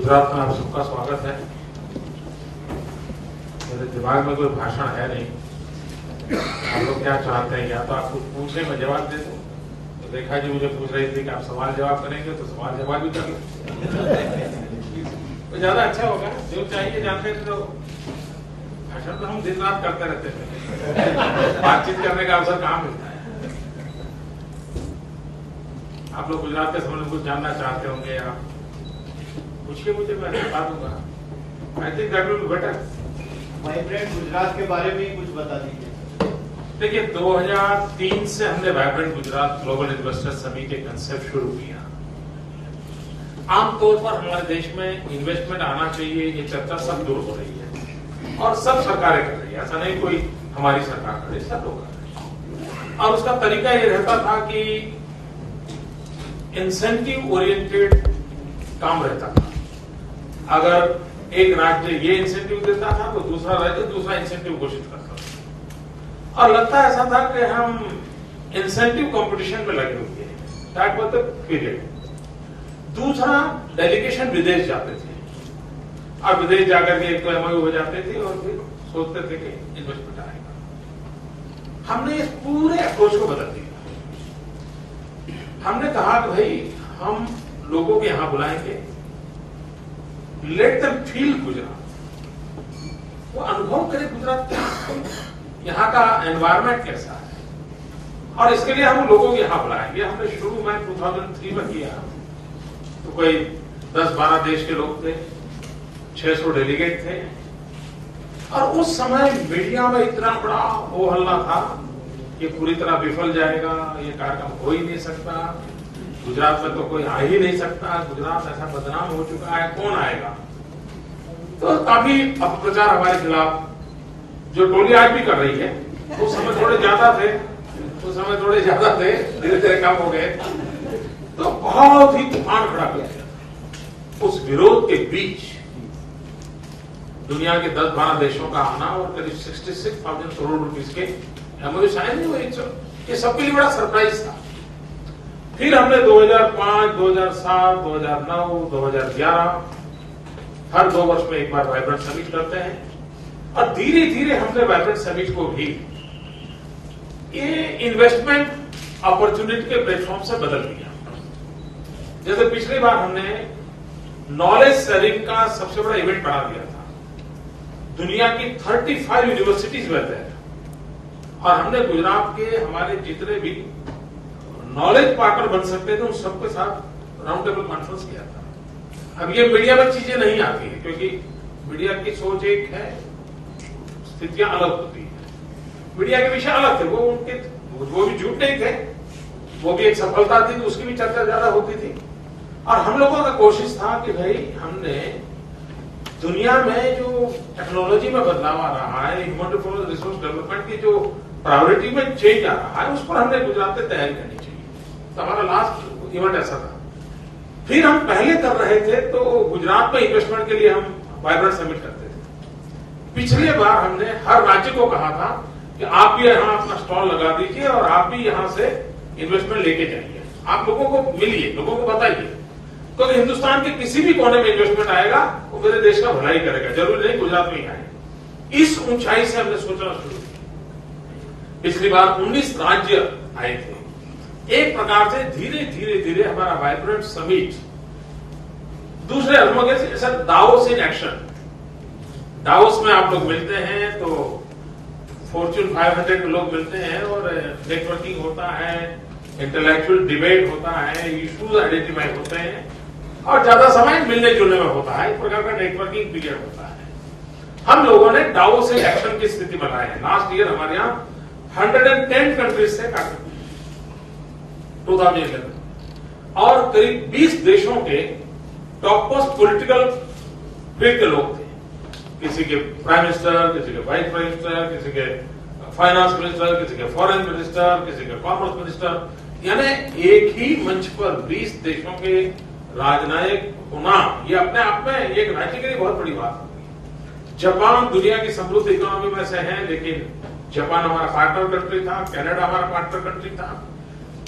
गुजरात में आप सबका स्वागत है। मेरे दिमाग में कोई भाषण है नहीं। आप लोग क्या चाहते हैं, या तो आप कुछ पूछे मैं जवाब दे दूं। तो रेखा जी मुझे पूछ रही थी कि आप सवाल जवाब करेंगे, तो सवाल जवाब भी कर लें तो ज्यादा अच्छा होगा। जो चाहिए जानते थे, तो भाषण तो हम दिन रात करते रहते थे, बातचीत करने का अवसर कहाँ मिलता है। आप लोग गुजरात के संबंध में कुछ जानना चाहते होंगे, या पूछिए मुझे, मैं बता दूंगा। I think that will be better. Vibrant Gujarat के बारे में ही कुछ बता दीजिए। देखिए, 2003 से हमने vibrant Gujarat global investor summit के कंसेप्ट शुरू किया। आमतौर पर हमारे देश में इन्वेस्टमेंट आना चाहिए, ये चर्चा सब दूर हो रही है और सब सरकारें कर रही है। ऐसा नहीं कोई हमारी सरकार कर रही, सब लोग कर रहे हैं। और उसका तरीका ये रहता था कि इंसेंटिव ओरिएंटेड काम रहता था। अगर एक राज्य ये इंसेंटिव देता था, तो दूसरा राज्य दूसरा इंसेंटिव घोषित करता था। और लगता ऐसा था कि हम इंसेंटिव कंपटीशन में लगे हुए हैं। That was the period. दूसरा, डेलीगेशन विदेश जाते थे, और विदेश जाकर के एक तो एमओयू हो जाते थे और फिर सोचते थे कि इन्वेस्टमेंट आएगा। हमने इस पूरे अप्रोच को बदल दिया। हमने कहा कि भाई हम लोगों को यहां बुलाएंगे, लेट देम फील गुजरात, वो अनुभव करे गुजरात क्या, यहाँ का एनवायरमेंट कैसा है, और इसके लिए हम लोगों को यहां बुलाएंगे। हमने शुरू में 2003 में किया, तो कोई 10-12 देश के लोग थे, 600 डेलीगेट थे। और उस समय मीडिया में इतना बड़ा हो हल्ला था, ये पूरी तरह विफल जाएगा, ये कार्यक्रम हो ही नहीं सकता, गुजरात में तो कोई आ ही नहीं सकता, गुजरात ऐसा बदनाम हो चुका है, कौन आएगा। तो काफी अपप्रचार हमारे खिलाफ, जो टोली आज भी कर रही है, उस समय थोड़े ज्यादा थे, धीरे धीरे कम हो गए। तो बहुत ही तूफान खड़ा कर दिया। उस विरोध के बीच दुनिया के 10-12 देशों का आना और करीब 66,000 करोड़ रुपीस के एमओयू साइन नहीं हुए, ये सबके लिए बड़ा सरप्राइज था। फिर हमने 2005, 2007, 2009, 2011 हर 2 वर्ष में एक बार वाइब्रेंट समिट करते हैं। और धीरे धीरे हमने वाइब्रेंट समिट को भी ये इन्वेस्टमेंट अपॉर्चुनिटी के प्लेटफॉर्म से बदल दिया। जैसे पिछली बार हमने नॉलेज शेयरिंग का सबसे बड़ा इवेंट बना दिया था। दुनिया की 35 यूनिवर्सिटीज में थे, और हमने गुजरात के हमारे जितने भी नॉलेज पार्टनर बन सकते थे, उन सबके साथ राउंड टेबल कॉन्फ्रेंस किया था। अब ये मीडिया में चीजें नहीं आती है, क्योंकि मीडिया की सोच एक है, स्थितियां अलग होती है। मीडिया के विषय अलग थे, वो भी झूठ नहीं थे, वो भी एक सफलता थी, उसकी भी चर्चा ज्यादा होती थी। और हम लोगों का कोशिश था कि भाई हमने दुनिया में जो टेक्नोलॉजी में बदलाव आ रहा है, ह्यूमन रिसोर्स डेवलपमेंट की जो प्रायोरिटी में चेंज आ रहा है, उस पर हमने गुजरात में तैयारी करनी चाहिए। तो हमारा लास्ट इवेंट ऐसा था। फिर हम पहले कर रहे थे, तो गुजरात में इन्वेस्टमेंट के लिए हम वाइब्रेंट समिट करते थे। पिछले बार हमने हर राज्य को कहा था कि आप भी यहां अपना स्टॉल लगा दीजिए, और आप भी यहां से इन्वेस्टमेंट लेके जाइए, आप लोगों को मिलिए, लोगों को बताइए। क्योंकि हिंदुस्तान के किसी भी कोने में इन्वेस्टमेंट आएगा, वो मेरे देश का भलाई करेगा, जरूरी नहीं गुजरात में ही आए। इस ऊंचाई से हमने सोचना शुरू किया। पिछली बार 19 राज्य आए थे। एक प्रकार से धीरे धीरे धीरे हमारा वाइब्रेंट समिट दूसरे अर्थों के दावोस इन एक्शन। दावोस में आप लोग मिलते हैं, तो फॉर्च्यून 500 के लोग मिलते हैं, और नेटवर्किंग होता है, इंटेलेक्चुअल डिबेट होता है, इश्यूज आइडेंटिफाई होते हैं, और ज्यादा समय मिलने जुलने में होता है। एक प्रकार का नेटवर्किंग पीरियड होता है। हम लोगों ने दावोस इन एक्शन की स्थिति बनाई है। लास्ट ईयर हमारे यहाँ 110 कंट्रीज से कार्यक्रम 2011, और करीब 20 देशों के टॉप मोस्ट पॉलिटिकल फील्ड के लोग थे। किसी के प्राइम मिनिस्टर, किसी के वाइस प्राइम मिनिस्टर, किसी के फाइनेंस मिनिस्टर, किसी के फॉरेन मिनिस्टर, किसी के कॉमर्स मिनिस्टर, यानी एक ही मंच पर 20 देशों के राजनयिक होना, ये अपने आप में एक राज्य के लिए बहुत बड़ी बात होगी। जापान दुनिया की समृद्ध इकोनॉमी में से है, लेकिन जापान हमारा पार्टनर कंट्री था, कनाडा हमारा पार्टनर कंट्री था।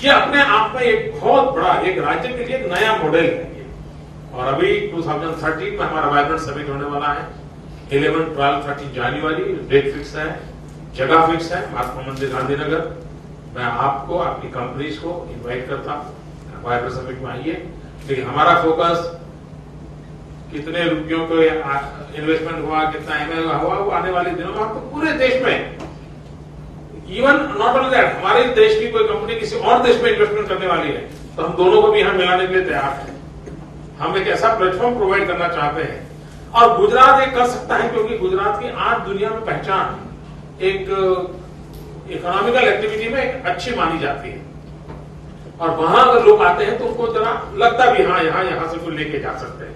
ये अपने आप में एक बहुत बड़ा, एक राज्य के लिए एक नया मॉडल है। और अभी 2013 में हमारा वाइब्रेंट समिट होने वाला है। 11, 12, 13 जनवरी डेट फिक्स है, जगह फिक्स है, महात्मा मंदिर गांधीनगर। मैं आपको, आपकी कंपनीज को इनवाइट करता हूं, वाइब्रेंट समिट में आइए। लेकिन हमारा फोकस कितने रुपयों को इन्वेस्टमेंट हुआ, कितना एमए हुआ, वो आने वाले दिनों में आपको पूरे देश में, इवन नॉट ओनली दैट, हमारे देश की कोई कंपनी किसी और देश में इन्वेस्टमेंट करने वाली है तो हम दोनों को भी यहां मिलाने के लिए तैयार हैं। हम एक ऐसा प्लेटफॉर्म प्रोवाइड करना चाहते हैं और गुजरात ये कर सकता है, क्योंकि गुजरात की आज दुनिया में पहचान एक इकोनॉमिकल एक्टिविटी में एक अच्छी मानी जाती है। और वहां अगर लोग आते हैं तो उनको जरा लगता भी हाँ यहां से कोई लेके जा सकते हैं।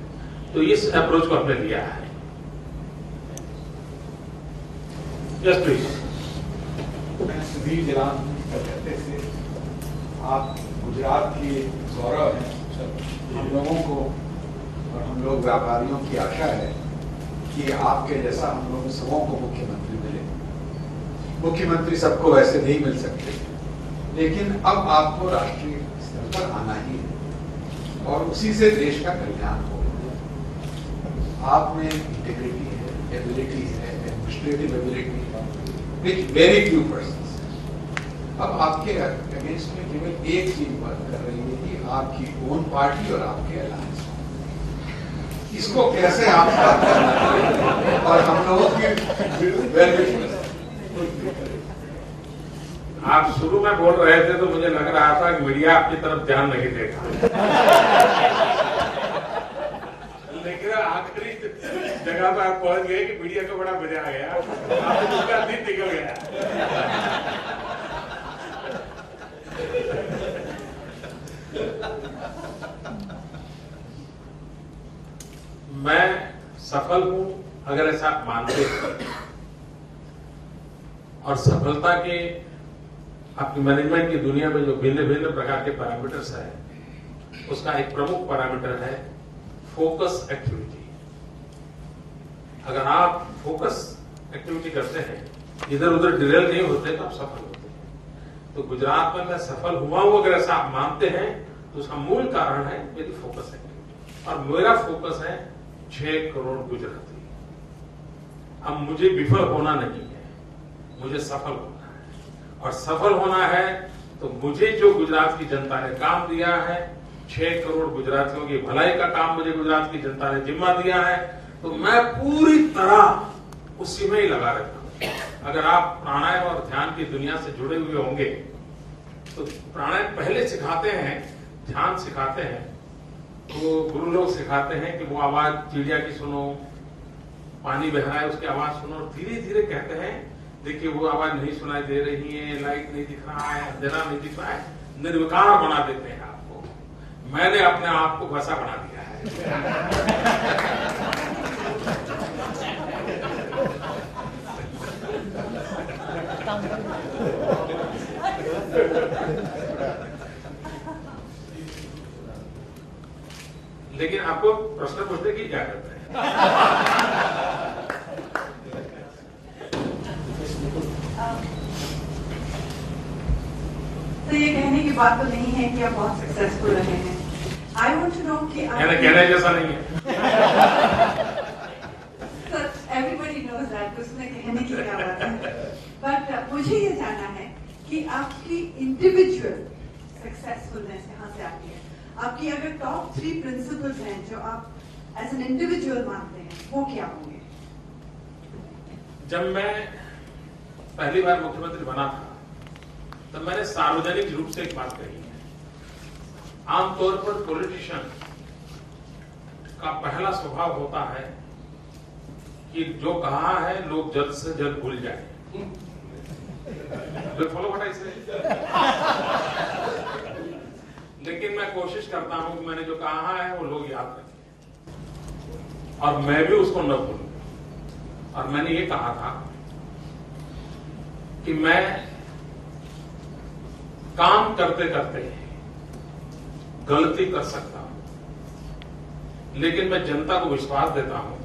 तो इस अप्रोच को हमने लिया है। Yes please. सुधीर जलान कहते थे, आप गुजरात के गौरव हैं। हम लोगों को और हम लोग व्यापारियों की आशा है कि आपके जैसा हम लोग सबों को मुख्यमंत्री मिले। मुख्यमंत्री सबको वैसे नहीं मिल सकते, लेकिन अब आपको राष्ट्रीय स्तर पर आना ही है और उसी से देश का कल्याण हो। आप में इंटीग्रिटी है, एबिलिटी है, एडमिनिस्ट्रेटिव एबिलिटी है, विच वेरी फ्यू पर्सन्स। अब आपके अगेंस्ट में केवल एक चीज बात कर रही है कि आपकी ओन पार्टी और आपके अलायंस। इसको कैसे आप बात करना चाहिए और हम लोगों की वेलविश। आप शुरू में बोल रहे थे तो मुझे लग रहा था कि मीडिया आपकी तरफ ध्यान नहीं देगा, लेकिन आखिरी जगह पर आप पहुंच गए कि मीडिया को बड़ा मजा आ गया, आपको उसका दिन निकल गया। मैं सफल हूं अगर ऐसा मानते हैं, और सफलता के आपकी मैनेजमेंट की दुनिया में जो भिन्न भिन्न प्रकार के पैरामीटर्स है, उसका एक प्रमुख पैरामीटर है फोकस एक्टिविटी। अगर आप फोकस एक्टिविटी करते हैं, इधर उधर डिरेल नहीं होते, तो आप सफल होते हैं। तो गुजरात में मैं सफल हुआ हूं अगर ऐसा आप मानते हैं, तो उसका मूल कारण है मेरी फोकस एक्टिविटी। और मेरा फोकस है 6 करोड़ गुजराती। अब मुझे विफल होना नहीं है, मुझे सफल होना है। और सफल होना है तो मुझे जो गुजरात की जनता ने काम दिया है, 6 करोड़ गुजरातियों की भलाई का काम मुझे गुजरात की जनता ने जिम्मा दिया है, तो मैं पूरी तरह उसी में ही लगा रहता हूं। अगर आप प्राणायाम और ध्यान की दुनिया से जुड़े हुए होंगे तो प्राणायाम पहले सिखाते हैं, ध्यान सिखाते हैं, तो गुरु लोग सिखाते हैं कि वो आवाज चिड़िया की सुनो, पानी बह रहा है उसकी आवाज सुनो, और धीरे धीरे कहते हैं देखिए वो आवाज नहीं सुनाई दे रही है, लाइट नहीं दिख रहा है, अंधेरा नहीं दिख रहा है, निर्विकार बना देते हैं आपको। मैंने अपने आप को वैसा बना दिया है। लेकिन आपको प्रश्न पूछने की इजाजत है। तो ये कहने की बात तो नहीं है कि आप बहुत सक्सेसफुल रहे हैं। आई वांट टू नो कि आप कहने जैसा नहीं है। एवरीबडी नोज दैट, उसमें कहने की क्या बात है। बट मुझे ये जानना है कि आपकी इंडिविजुअल सक्सेसफुलनेस यहाँ से आती है। आपकी अगर टॉप 3 प्रिंसिपल्स हैं जो आप एज एन इंडिविजुअल मानते हैं, वो क्या होंगे? जब मैं पहली बार मुख्यमंत्री बना था तब मैंने सार्वजनिक रूप से एक बात कही है। आमतौर पर पॉलिटिशियन का पहला स्वभाव होता है कि जो कहा है लोग जल्द से जल्द भूल जाए। फॉलो व्हाट आई से। लेकिन मैं कोशिश करता हूं कि मैंने जो कहा है वो लोग याद रखें और मैं भी उसको न भूलूं। और मैंने ये कहा था कि मैं काम करते करते गलती कर सकता हूं, लेकिन मैं जनता को विश्वास देता हूं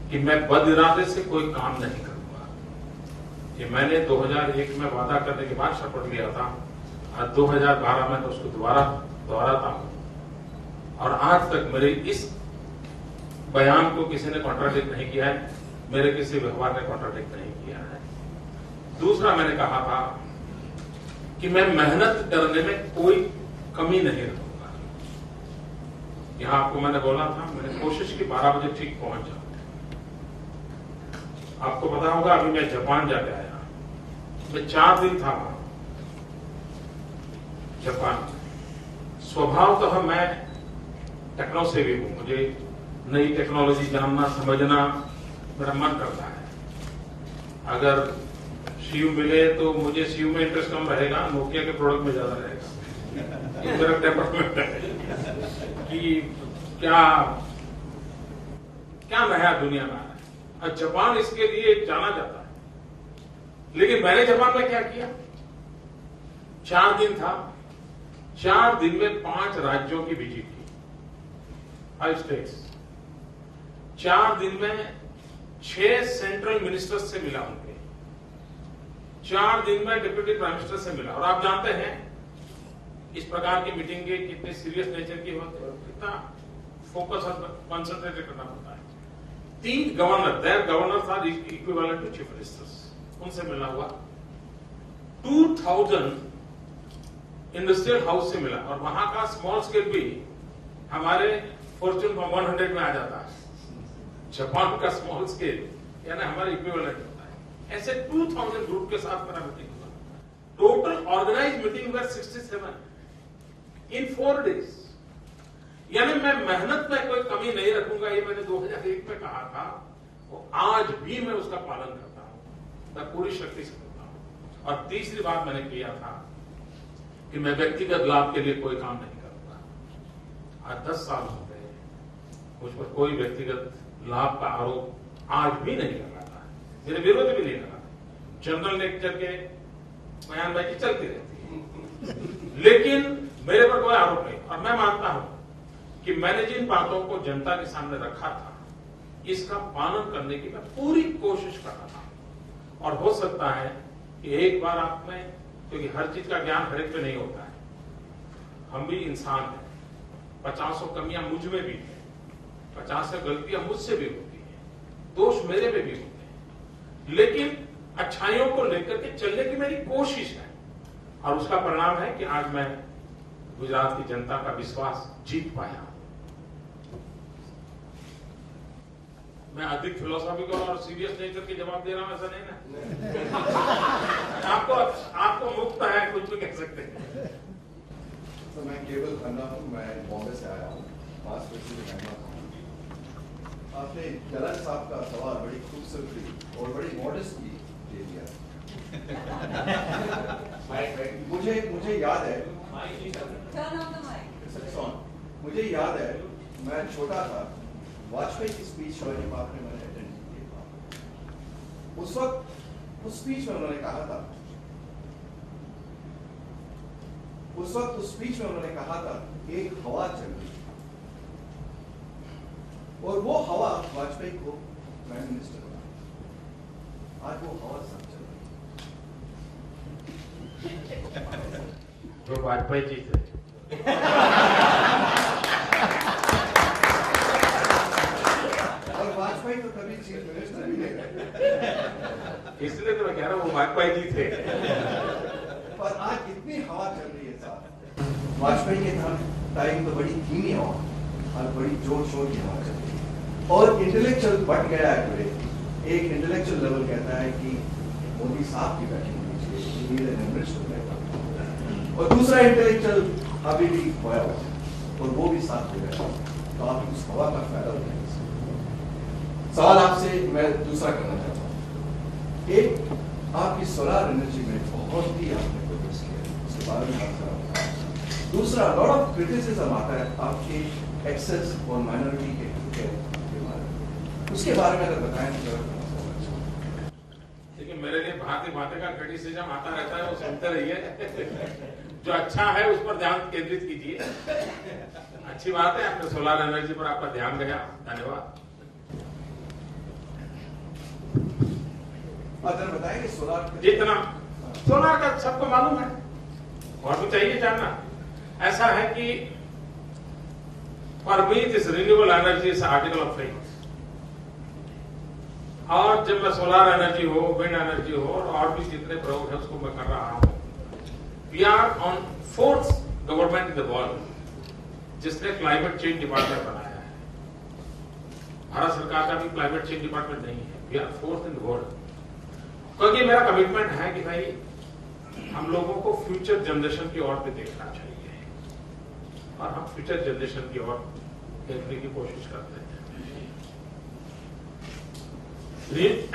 कि मैं बद इरादे से कोई काम नहीं करूंगा। ये मैंने 2001 में वादा करने के बाद शपथ लिया था और 2012 में तो उसको दोबारा दोहराता हूं और आज तक मेरे इस बयान को किसी ने कॉन्ट्राडिक्ट नहीं किया है, मेरे किसी व्यवहार ने कॉन्ट्राडिक्ट नहीं किया है। दूसरा, मैंने कहा था कि मैं मेहनत करने में कोई कमी नहीं रखूंगा। यहां आपको मैंने बोला था, मैंने कोशिश की 12 बजे ठीक पहुंच जाऊं। आपको पता होगा, अभी मैं जापान जाके आया, मैं 4 दिन था जापान में। स्वभावतः मैं टेक्नो सेवी हूं, मुझे नई टेक्नोलॉजी जानना समझना मेरा मन करता है। अगर सीयू मिले तो मुझे सीयू में इंटरेस्ट कम रहेगा, नोकिया के प्रोडक्ट में ज्यादा रहेगा। ये मेरा टेम्परमेंट है कि क्या क्या नया दुनिया में आ रहा है, और जापान इसके लिए जाना जाता है। लेकिन मैंने जापान में क्या किया, 4 दिन था, 4 दिन में 5 राज्यों की विजिट की, 5 स्टेट्स। 4 दिन में 6 सेंट्रल मिनिस्टर्स से मिला उनके, 4 दिन में डिप्यूटी प्राइम मिनिस्टर से मिला। और आप जानते हैं इस प्रकार की मीटिंग के कितने सीरियस नेचर की होती है, कितना फोकस और कंसंट्रेट करना पड़ता है। 3 गवर्नर, देयर गवर्नर था इक्विवेलेंट टू चीफ मिनिस्टर्स, उनसे मिला हुआ। 2000 इंडस्ट्रियल हाउस से मिला, और वहां का स्मॉल स्केल भी हमारे फॉर्च्यून 100 में आ जाता है। जापान का स्मॉल स्केल यानी हमारे इक्विवेलेंट होता है। ऐसे 2000 ग्रुप के साथ मेरा मीटिंग हुआ। टोटल ऑर्गेनाइज मीटिंग वर 67 इन 4 डेज। यानी मैं मेहनत में कोई कमी नहीं रखूंगा, ये मैंने 2001 में कहा था, वो आज भी मैं उसका पालन करता हूं, मैं पूरी शक्ति से करता हूं। और तीसरी बात मैंने किया था कि मैं व्यक्तिगत लाभ के लिए कोई काम नहीं करूंगा। आज 10 साल हो गए, मुझ पर कोई व्यक्तिगत लाभ का आरोप आज भी नहीं लगाता है, मेरे विरोध भी नहीं लगाता। जनरल नेचर के बयानबाजी चलती रहती है, लेकिन मेरे पर कोई आरोप नहीं। और मैं मानता हूं कि मैंने जिन बातों को जनता के सामने रखा था, इसका पालन करने की मैं पूरी कोशिश कर रहा था। और हो सकता है कि एक बार आप में, क्योंकि हर चीज का ज्ञान हर एक पे नहीं होता है, हम भी इंसान हैं, 50 कमियां मुझ में भी है, 50 गलतियां मुझसे भी होती हैं, दोष मेरे में भी होते हैं, लेकिन अच्छाइयों को लेकर के चलने की मेरी कोशिश है। और उसका परिणाम है कि आज मैं गुजरात की जनता का विश्वास जीत पाया। मैं अधिक फिलोसॉफिकल और सीरियस नेचर के जवाब दे रहा हूं, ऐसा नहीं ना। आपको मुक्त है, कुछ भी कह सकते हैं। तो मैं केवल खन्ना हूँ, मैं बॉम्बे से आया हूँ, 5 वर्ष से रहना हूँ। आपने जलाल साहब का सवाल बड़ी खूबसूरती और बड़ी मॉडेस्टली दे दिया। मुझे याद है, मुझे याद है, मैं छोटा था, वाजपेयी की स्पीच वाली बात में मैंने अटेंड किया। उस वक्त उस स्पीच में उन्होंने कहा था, एक हवा चल रही और वो हवा वाजपेयी को प्राइम मिनिस्टर बना। आज वो हवा सब चल रही। जो वाजपेयी जी थे, और वाजपेयी तो कभी चीफ मिनिस्टर भी नहीं रहे, इसलिए तो मैं कह रहा हूँ वो वाजपेयी जी थे। पर आज इतनी हवा चल रही है साहब। वाजपेयी के टाइम तो बड़ी धीमी हवा और बड़ी जोर शोर की हवा चल रही है, और इंटेलेक्चुअल बढ़ गया है टुडे। एक इंटेलेक्चुअल लेवल कहता है कि मोदी साहब की बैठक होनी चाहिए, और दूसरा इंटेलेक्चुअल अभी भी खोया हुआ है, और वो भी साथ हो गया। तो आप उस हवा का फायदा उठाएंगे। सवाल आपसे मैं दूसरा करना चाहता हूँ। एक, आपकी सोलर एनर्जी में बहुत ही आपने प्रोग्रेस किया, उसके बारे में आप जरा बताएं। दूसरा, लॉट ऑफ क्रिटिसिज्म आता है आपके एक्सेस और माइनॉरिटी के बारे में, उसके बारे में अगर बताएं तो जरा। लेकिन मेरे लिए भांति का क्रिटिसिज्म आता रहता है, वो सुनते रहिए। जो अच्छा है उस पर ध्यान केंद्रित कीजिए। अच्छी बात है, आपने सोलर एनर्जी पर आपका ध्यान गया, धन्यवाद। बताएंगे सोलर जितना सोलर का सबको मालूम है, और भी चाहिए जानना। ऐसा है कि For me, this renewable energy is article of faith. और जब मैं सोलर एनर्जी हो, विंड एनर्जी हो और भी जितने प्रयोग है उसको मैं कर रहा हूं, we are on 4th government in the world जिसने क्लाइमेट चेंज डिपार्टमेंट बनाया है। भारत सरकार का भी क्लाइमेट चेंज डिपार्टमेंट नहीं है, we are 4th in the world. क्योंकि मेरा कमिटमेंट है कि भाई हम लोगों को फ्यूचर जनरेशन की ओर भी देखना चाहिए और हम फ्यूचर जनरेशन की ओर देखने की कोशिश करते हैं।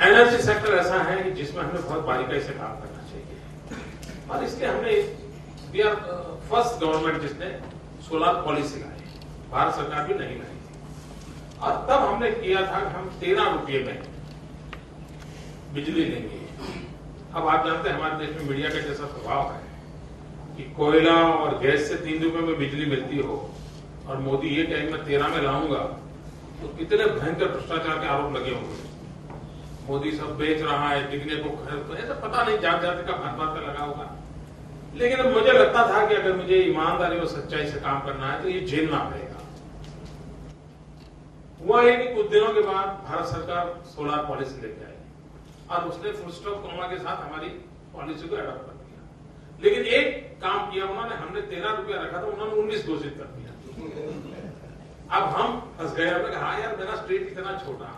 एनर्जी सेक्टर ऐसा है कि जिसमें हमें बहुत बारीकी से काम करना चाहिए और इसलिए हमने वी आर फर्स्ट गवर्नमेंट जिसने सोलर पॉलिसी लाई, भारत सरकार भी नहीं लाई थी। और तब हमने किया था कि हम 13 रुपये में बिजली लेंगे। अब आप जानते हैं हमारे देश में मीडिया का जैसा स्वभाव है कि कोयला और गैस से 3 रुपये में बिजली मिलती हो और मोदी ये कहे मैं 13 में लाऊंगा, तो कितने भयंकर भ्रष्टाचार के आरोप लगे होंगे। मोदी सब बेच रहा है, बिकने को खरीद, ऐसा पता नहीं जात जाति का भात भात लगा होगा। लेकिन मुझे लगता था कि अगर मुझे ईमानदारी और सच्चाई से काम करना है तो ये झेलना पड़ेगा। हुआ है कि कुछ दिनों के बाद भारत सरकार सोलर पॉलिसी लेके आई और उसने फुल स्टॉप कॉमा के साथ हमारी पॉलिसी को एडॉप्ट कर दिया। लेकिन एक काम किया उन्होंने, हमने 13 रुपया रखा था, उन्होंने 19 घोषित कर दिया। अब हम फंस गए, हमने कहा यार मेरा स्टेट इतना छोटा,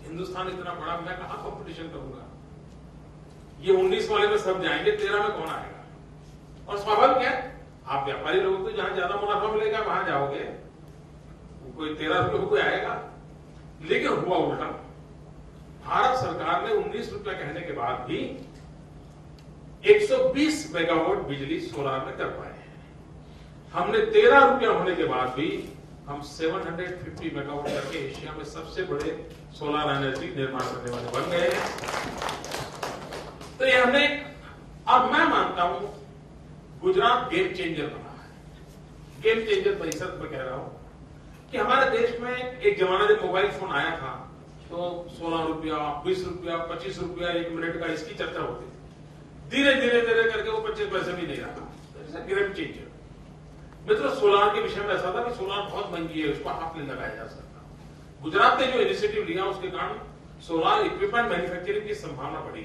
हिंदुस्तान इतना बड़ा, मैं कहां कंपटीशन करूंगा। ये 19 वाले में सब जाएंगे, 13 में कौन आएगा। और स्वाभाविक है, आप व्यापारी लोग तो जहां ज्यादा मुनाफा मिलेगा वहां जाओगे, कोई 13 रुपये को कोई आएगा। लेकिन हुआ उल्टा, भारत सरकार ने 19 रुपया कहने के बाद भी 120 मेगावाट बिजली सोलर में कर पाए हैं। हमने 13 रुपया होने के बाद भी हम 750 मेगावाट करके एशिया में सबसे बड़े सोलर एनर्जी निर्माण करने वाले बन गए हैं। तो ये हमने, अब मैं मानता हूं गुजरात गेम चेंजर बना है। गेम चेंजर परिषद में कह रहा हूं कि हमारे देश में एक जमाना जब मोबाइल फोन आया था तो 16 रुपया, 20 रुपया, 25 रुपया 1 मिनट का इसकी चर्चा होती थी। धीरे धीरे धीरे करके वो 25 पैसे भी नहीं रहा। गेम चेंजर मित्रों, सोलार के विषय में ऐसा था कि सोलार बहुत महंगी है, उसको हाथ नहीं लगाया जा सकता। गुजरात ने जो इनिशिएटिव लिया उसके कारण सोलार इक्विपमेंट मैन्युफैक्चरिंग की संभावना बढ़ी।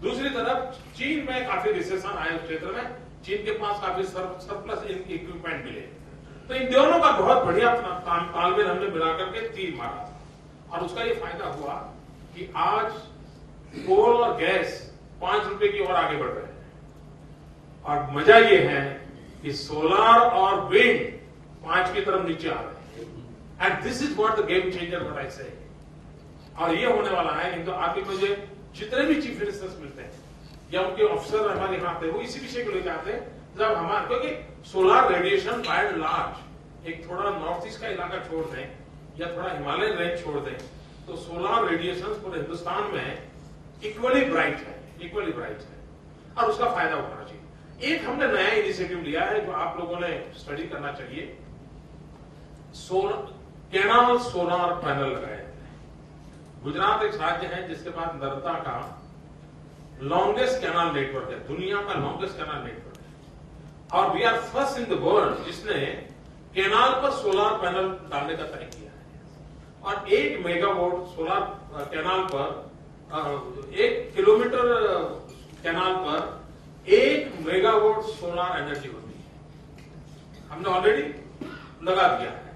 दूसरी तरफ चीन में काफी रिसेशन आया उस क्षेत्र में, चीन के पास काफी सरप्लस इक्विपमेंट मिले। तो इन दोनों का बहुत बढ़िया तालमेल हमने मिला करके तीर मारा और उसका ये फायदा हुआ कि आज कोल और गैस 5 रुपए की ओर आगे बढ़ रहे हैं और मजा ये है कि सोलर और विंड 5 की तरफ नीचे आ रहे हैं। And this is what the game changer what I से। और ये होने वाला है। नहीं तो आगे मुझे जितने भी चीफ मिनिस्टर्स मिलते हैं या उनके ऑफिसर हमारे यहाँ आते हैं वो इसी विषय को लेकर आते हैं। जब हमारे, क्योंकि solar radiation by and large एक थोड़ा नॉर्थ ईस्ट का इलाका छोड़ दें या थोड़ा हिमालयन रेंज छोड़ दें तो सोलर रेडिएशन पूरे हिंदुस्तान में इक्वली ब्राइट है और उसका फायदा उठाना चाहिए। एक हमने नया इनिशिएटिव लिया है जो आप लोगों ने स्टडी करना चाहिए। कैनाल सोलर पैनल लगाए। गुजरात एक राज्य है जिसके पास नर्मदा का लॉन्गेस्ट कैनाल नेटवर्क है, दुनिया का लॉन्गेस्ट कैनाल नेटवर्क है और we are first in the world जिसने कैनाल पर सोलर पैनल डालने का तय किया है। और 1 मेगावाट सोलर कैनाल पर 1 किलोमीटर कैनाल पर 1 मेगावाट सोलर एनर्जी होती है। हमने ऑलरेडी लगा दिया है।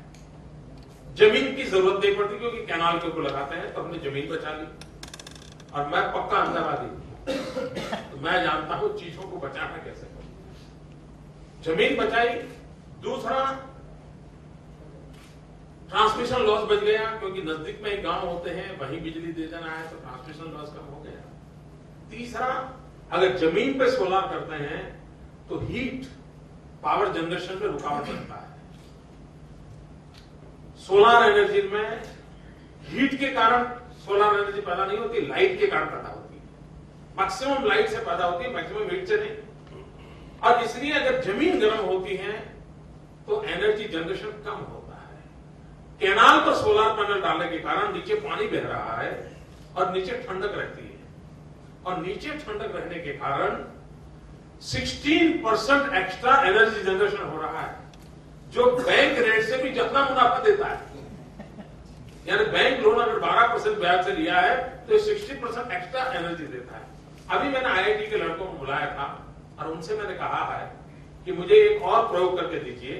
जमीन की जरूरत नहीं पड़ती क्योंकि कैनाल के ऊपर लगाते हैं तो हमने जमीन बचा ली। और मैं पक्का अंदरवादी तो मैं जानता हूं चीजों को बचाना कैसे। जमीन बचाई। दूसरा, ट्रांसमिशन लॉस बच गया क्योंकि नजदीक में एक गांव होते हैं वहीं बिजली दे देना है तो ट्रांसमिशन लॉस कम हो गया। तीसरा, अगर जमीन पे सोलर करते हैं तो हीट पावर जनरेशन में रुकावट बनता है। सोलर एनर्जी में हीट के कारण सोलर एनर्जी पैदा नहीं होती, लाइट के कारण पैदा होती है। मैक्सिमम लाइट से पैदा होती है, मैक्सिमम हीट से नहीं। और इसलिए अगर जमीन गर्म होती है तो एनर्जी जनरेशन कम होता है। कैनाल पर सोलर पैनल डालने के कारण नीचे पानी बह रहा है और नीचे ठंडक रहती है और नीचे ठंडक रहने के कारण 16% एक्स्ट्रा एनर्जी जनरेशन हो रहा है जो बैंक रेट से भी जितना मुनाफा देता है, यानी बैंक लोन अगर 12% ब्याज से लिया है तो 60% एक्स्ट्रा एनर्जी देता है। अभी मैंने IIT के लड़कों को बुलाया था और उनसे मैंने कहा है कि मुझे एक और प्रयोग करके दीजिए,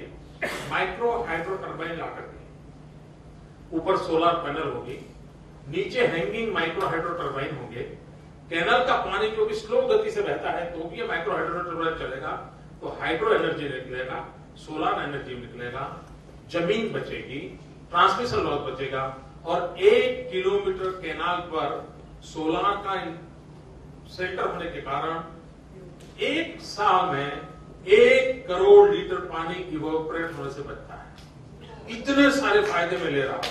माइक्रो हाइड्रो टर्बाइन ला करके, ऊपर सोलर पैनल होगी, नीचे हैंगिंग माइक्रो हाइड्रो टर्बाइन होंगे, कैनल का पानी जो भी स्लो गति से बहता है तो भी ये माइक्रो हाइड्रो टर्बाइन चलेगा, तो हाइड्रो एनर्जी निकलेगा, सोलर एनर्जी निकलेगा, जमीन बचेगी, ट्रांसमिशन लॉस बचेगा, और 1 किलोमीटर कैनाल पर सोलर का सेंटर होने के कारण 1 साल में 1 करोड़ लीटर पानी इवोपरेट होने से बचता है। इतने सारे फायदे में ले रहा हूं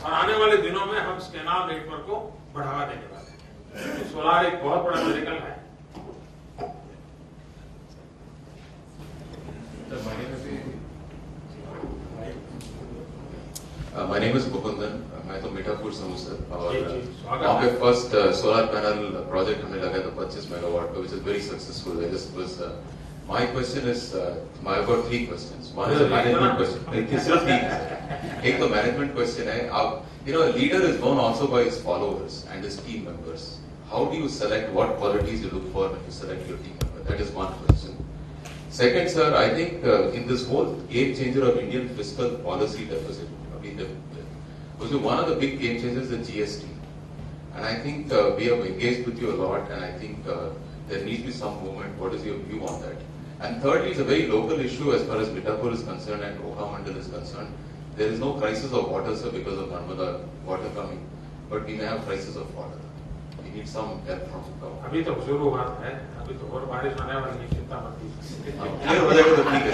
और आने वाले दिनों में हम कैनाल नेटवर्क को बढ़ावा देने वाले हैं। सोलर एक बहुत बड़ा मेडिकल है। My name is Mukundan. मैं तो मीठापुर से हूँ सर, और स्वागत वहाँ पे है। फर्स्ट सोलर पैनल प्रोजेक्ट हमने लगाया था 25 मेगावाट का, which is very successful. I just was my question is I've got 3 questions. One is a management question. सिर्फ 3 है। एक तो management question है, आप a leader is known also by his followers and his team members. How do you select what qualities you look for when you select your team member? That is one question. Second, sir, I think in this whole game changer of Indian fiscal policy deficit, one of the big game changers is GST, and I think we have engaged with you a lot, and I think there needs to be some movement. What is your view on that? And thirdly, it's a very local issue as far as Mithapur is concerned and Oka Mandal is concerned. There is no crisis of water, sir, because of Narmada water coming, but we may have crisis of water. We need some help from the government. अभी तो शुरू हुआ है, अभी तो और बारिश आने वाली है, चिंता मत कीजिए। क्लियर हो जाएगा तो ठीक है।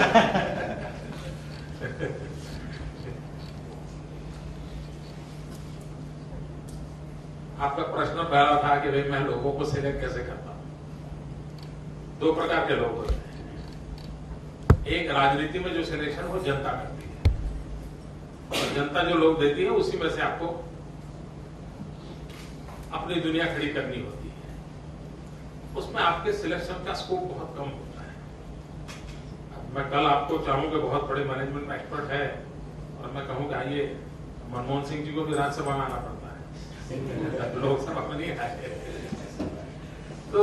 आपका प्रश्न पहला था कि भाई मैं लोगों को सिलेक्ट कैसे करता हूं। 2 प्रकार के लोग होते हैं। एक, राजनीति में जो सिलेक्शन वो जनता करती है, और जनता जो लोग देती है उसी में से आपको अपनी दुनिया खड़ी करनी होती है। उसमें आपके सिलेक्शन का स्कोप बहुत कम होता है। अब मैं कल आपको चाहूंगा, बहुत बड़े मैनेजमेंट एक्सपर्ट है, और मैं कहूंगा आइए, मनमोहन सिंह जी को भी राज्यसभा में आना पड़ता है, लोकसभा में नहीं आए। तो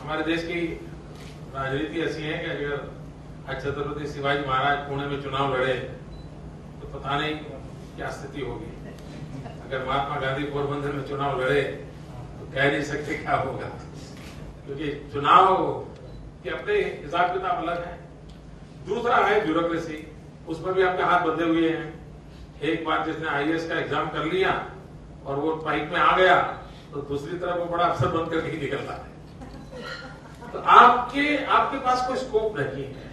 हमारे देश की राजनीति ऐसी है कि अगर छत्रपति शिवाजी महाराज पुणे में चुनाव लड़े तो पता नहीं क्या स्थिति होगी। अगर महात्मा गांधी पोरबंदर में चुनाव लड़े तो कह नहीं सकते क्या होगा, क्योंकि चुनाव के अपने हिसाब किताब अलग है। दूसरा है ब्यूरोक्रेसी, उसमें भी आपके हाथ बंधे हुए हैं। एक बार जिसने IAS का एग्जाम कर लिया और वो पाइप में आ गया तो दूसरी तरफ वो बड़ा अफसर बन करके ही निकलता है। तो आपके पास कोई स्कोप नहीं है।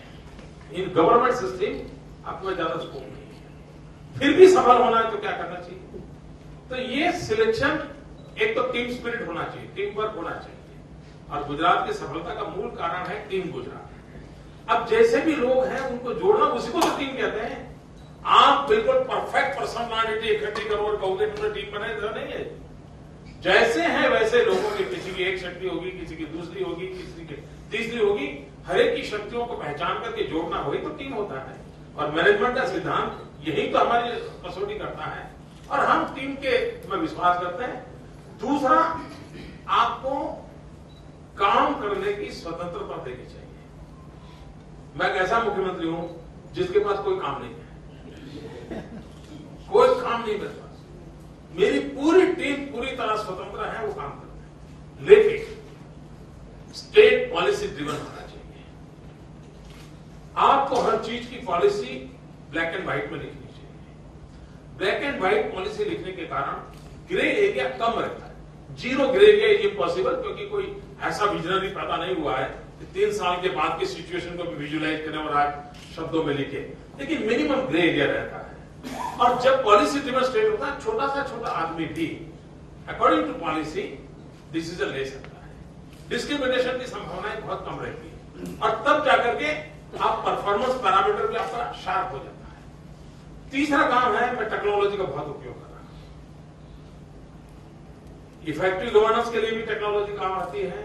इन गवर्नमेंट सिस्टम आपको ज्यादा स्कोप नहीं है। फिर भी सफल होना है तो क्या करना चाहिए? तो ये सिलेक्शन, एक तो टीम स्पिरिट होना चाहिए, टीम वर्क होना चाहिए, और गुजरात की सफलता का मूल कारण है टीम गुजरात। अब जैसे भी लोग हैं उनको जोड़ना, उसी को तो टीम कहते हैं। आप बिल्कुल परफेक्ट पर्सनालिटी इकट्ठी करो और कहोगे तुमने टीम बनाई, ऐसा नहीं है। जैसे हैं वैसे लोगों की, किसी की एक शक्ति होगी, किसी की दूसरी होगी, किसी की तीसरी होगी, हर एक की शक्तियों को पहचान करके जोड़ना, वही तो टीम होता है। और मैनेजमेंट का सिद्धांत यही तो हमारी कसौटी करता है, और हम टीम के में विश्वास करते हैं। दूसरा, आपको काम करने की स्वतंत्रता देनी चाहिए। मैं एक ऐसा मुख्यमंत्री हूं जिसके पास कोई काम नहीं है, कोई काम नहीं मेरे पास। मेरी पूरी टीम पूरी तरह स्वतंत्र है, वो काम करते हैं, लेकिन स्टेट पॉलिसी ड्रिवन होना चाहिए। आपको हर चीज की पॉलिसी ब्लैक एंड व्हाइट में लिखनी चाहिए। ब्लैक एंड व्हाइट पॉलिसी लिखने के कारण ग्रे एरिया कम रहता है। 0 ग्रे एरिया इज इम्पॉसिबल, क्योंकि कोई ऐसा विजनरी पैदा नहीं हुआ है कि 3 साल के बाद की सिचुएशन को भी विजुलाइज करें और आज शब्दों में लिखे, लेकिन मिनिमम ग्रे एरिया रहता है। और जब पॉलिसी ड्रिवन स्टेट होता है, छोटा सा छोटा आदमी भी अकॉर्डिंग टू पॉलिसी डिसीजन ले सकता है। डिस्क्रिमिनेशन की संभावनाएं बहुत कम रहती है, और तब जाकर के आप परफॉर्मेंस पैरामीटर भी आपका शार्प हो जाता है। तीसरा काम है, मैं टेक्नोलॉजी का बहुत उपयोग कर रहा हूं। इफेक्टिव गवर्नेंस के लिए भी टेक्नोलॉजी काम आती है,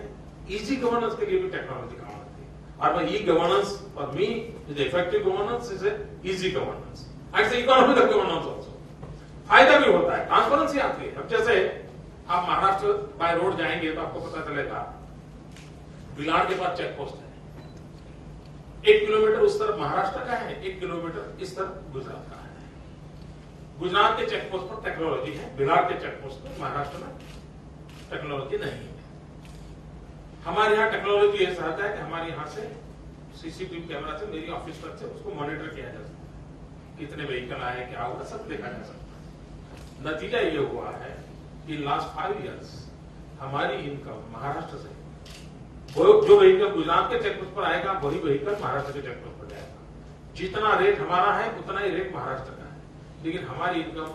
इजी गवर्नेंस के लिए भी टेक्नोलॉजी काम आती है, और e governance for me is effective governance, is easy governance, and economical governance also. फायदा भी होता है, ट्रांसपेरेंसी आती है। अब जैसे आप महाराष्ट्र बाय रोड जाएंगे तो आपको पता चलेगा बिलाड़ के पास चेक पोस्ट है, 1 किलोमीटर उस तरफ महाराष्ट्र का है, 1 किलोमीटर इस तरफ गुजरात का है। गुजरात के चेक पोस्ट पर टेक्नोलॉजी है, बिलाड़ के चेक पोस्ट पर महाराष्ट्र में टेक्नोलॉजी नहीं है। हमारे यहाँ टेक्नोलॉजी ऐसा रहता है कि हमारे यहाँ से सीसीटीवी कैमरा से मेरी ऑफिस तक से उसको मॉनिटर किया जा सकता है, कितने व्हीकल आए, क्या हुआ, सब देखा जा सकता है। नतीजा ये हुआ है कि लास्ट 5 इयर्स हमारी इनकम महाराष्ट्र से, जो व्हीकल गुजरात के चेकपोस्ट पर आएगा वही व्हीकल महाराष्ट्र के चेकपोस्ट पर जाएगा। जितना रेट हमारा है उतना ही रेट महाराष्ट्र का है, लेकिन हमारी इनकम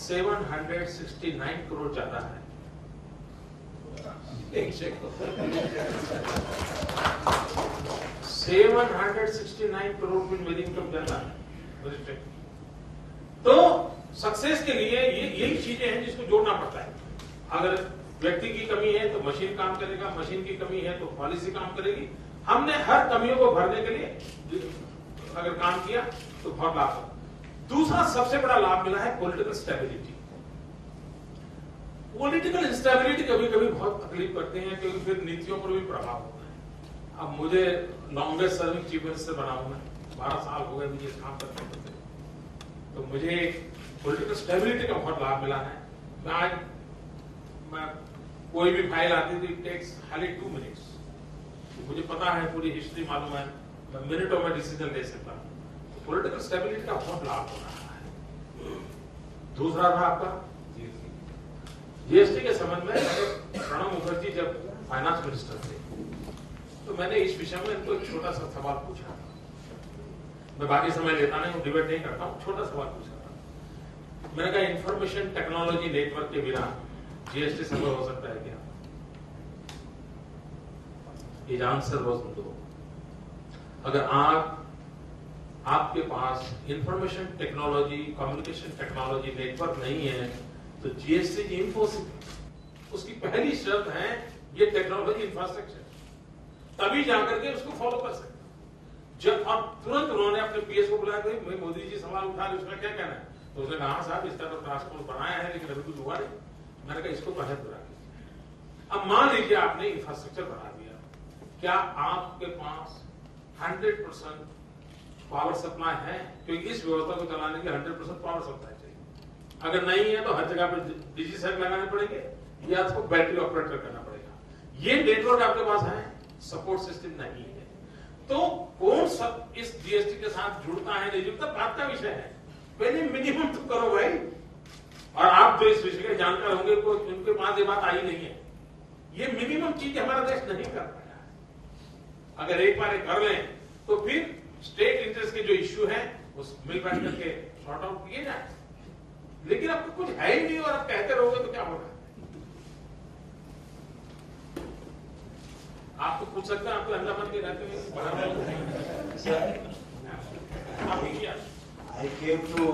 769 करोड़ ज्यादा है। एक सेकंड, 769 करोड़ की मेरी इनकम ज्यादा है। तो सक्सेस के लिए यही चीजें हैं जिसको जोड़ना पड़ता है। अगर व्यक्ति की कमी है तो मशीन काम करेगा, मशीन की कमी है तो पॉलिसी काम करेगी। हमने हर कमियों को भरने के लिए अगर काम किया तो बहुत लाभ होगा। दूसरा सबसे बड़ा लाभ मिला है पॉलिटिकल स्टेबिलिटी। पॉलिटिकल इंस्टेबिलिटी कभी कभी बहुत तकलीफ करते हैं, क्योंकि फिर नीतियों पर भी प्रभाव होता है। अब मुझे लॉन्गेस्ट सर्विंग चीफ मिनिस्टर बना हूं मैं, 12 साल हो गए मुझे काम करते करते, तो मुझे पॉलिटिकल स्टेबिलिटी का बहुत लाभ मिला है। मैं कोई भी फाइल आती थी, टेक्स खाली 2 मिनट्स, मुझे पता है, पूरी हिस्ट्री मालूम है, मैं मिनटों में डिसीजन ले सकता हूं। पॉलिटिकल स्टेबिलिटी का बहुत लाभ हो रहा है। दूसरा था आपका जीएसटी के संबंध में प्रणब मुखर्जी जब फाइनेंस मिनिस्टर थे तो मैंने इस विषय में इनको एक छोटा सा सवाल पूछा था। मैं बाकी समय लेता नहीं हूं, डिबेट नहीं करता हूं, छोटा सवाल पूछा था। मैंने कहा इंफॉर्मेशन टेक्नोलॉजी नेटवर्क के बिना जीएसटी संभव हो सकता है क्या? His answer was no. अगर आपके पास information technology, communication technology network नहीं है तो जीएसटी इम्पॉसिबल। उसकी पहली शर्त है ये टेक्नोलॉजी इंफ्रास्ट्रक्चर, तभी जाकर के उसको फॉलो कर सकते। जब आप तुरंत उन्होंने अपने पीएस को बुलाया कि मोदी जी सवाल उठा रहे, उसमें क्या कहना है, तो उसने कहा साहब इसका तो टास्क फोर्स बनाया है लेकिन अभी कुछ हुआ नहीं। मैंने कहा इसको पहले बुरा कीजिए। अब मान लीजिए आपने इंफ्रास्ट्रक्चर बना दिया, क्या आपके पास 100% पावर सप्लाई है? क्योंकि इस व्यवस्था को चलाने के 100% पावर सप्लाई चाहिए। अगर नहीं है तो हर जगह पर डीजी सेट लगाने पड़ेंगे या तो बैटरी ऑपरेटर करना पड़ेगा। ये नेटवर्क आपके पास है, सपोर्ट सिस्टम नहीं है, तो कौन सब इस जीएसटी के साथ जुड़ता है नहीं जुड़ता बात का विषय है। पहले मिनिमम तो करो भाई। और आप जो इस विषय के जानकार होंगे उनके पास ये बात आई नहीं है। ये मिनिमम चीज हमारा देश नहीं कर पाया है। अगर एक बार कर लें तो फिर स्टेट इंटरेस्ट के जो इश्यू है उस मिल बैठ करके सॉर्ट आउट किए जाए, लेकिन अब कुछ है ही नहीं और आप कहते रहोगे तो क्या होगा? आप तो पूछ सकते हैं, आप तो अहमदाबाद के रहते हैं। I came to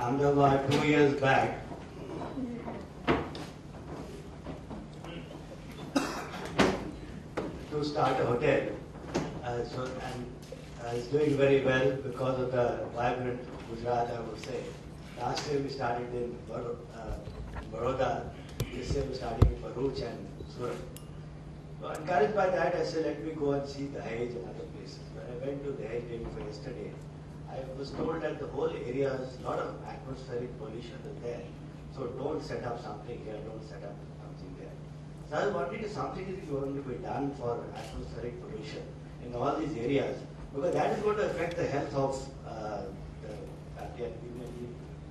Ahmedabad 2 years back. To start a hotel. And it's doing very well because of the vibrant Gujarat, I would say. Last year we started in Baroda. This year we started in Bharuch and Surat. So encouraged by that, I said, let me go and see Dahej and other places. When I went to Dahej day before yesterday, I was told that the whole area is a lot of atmospheric pollution is there. So don't set up something here, don't set up something there. So I was wondering if something is going to be done for atmospheric pollution in all these areas, because that is going to affect the health of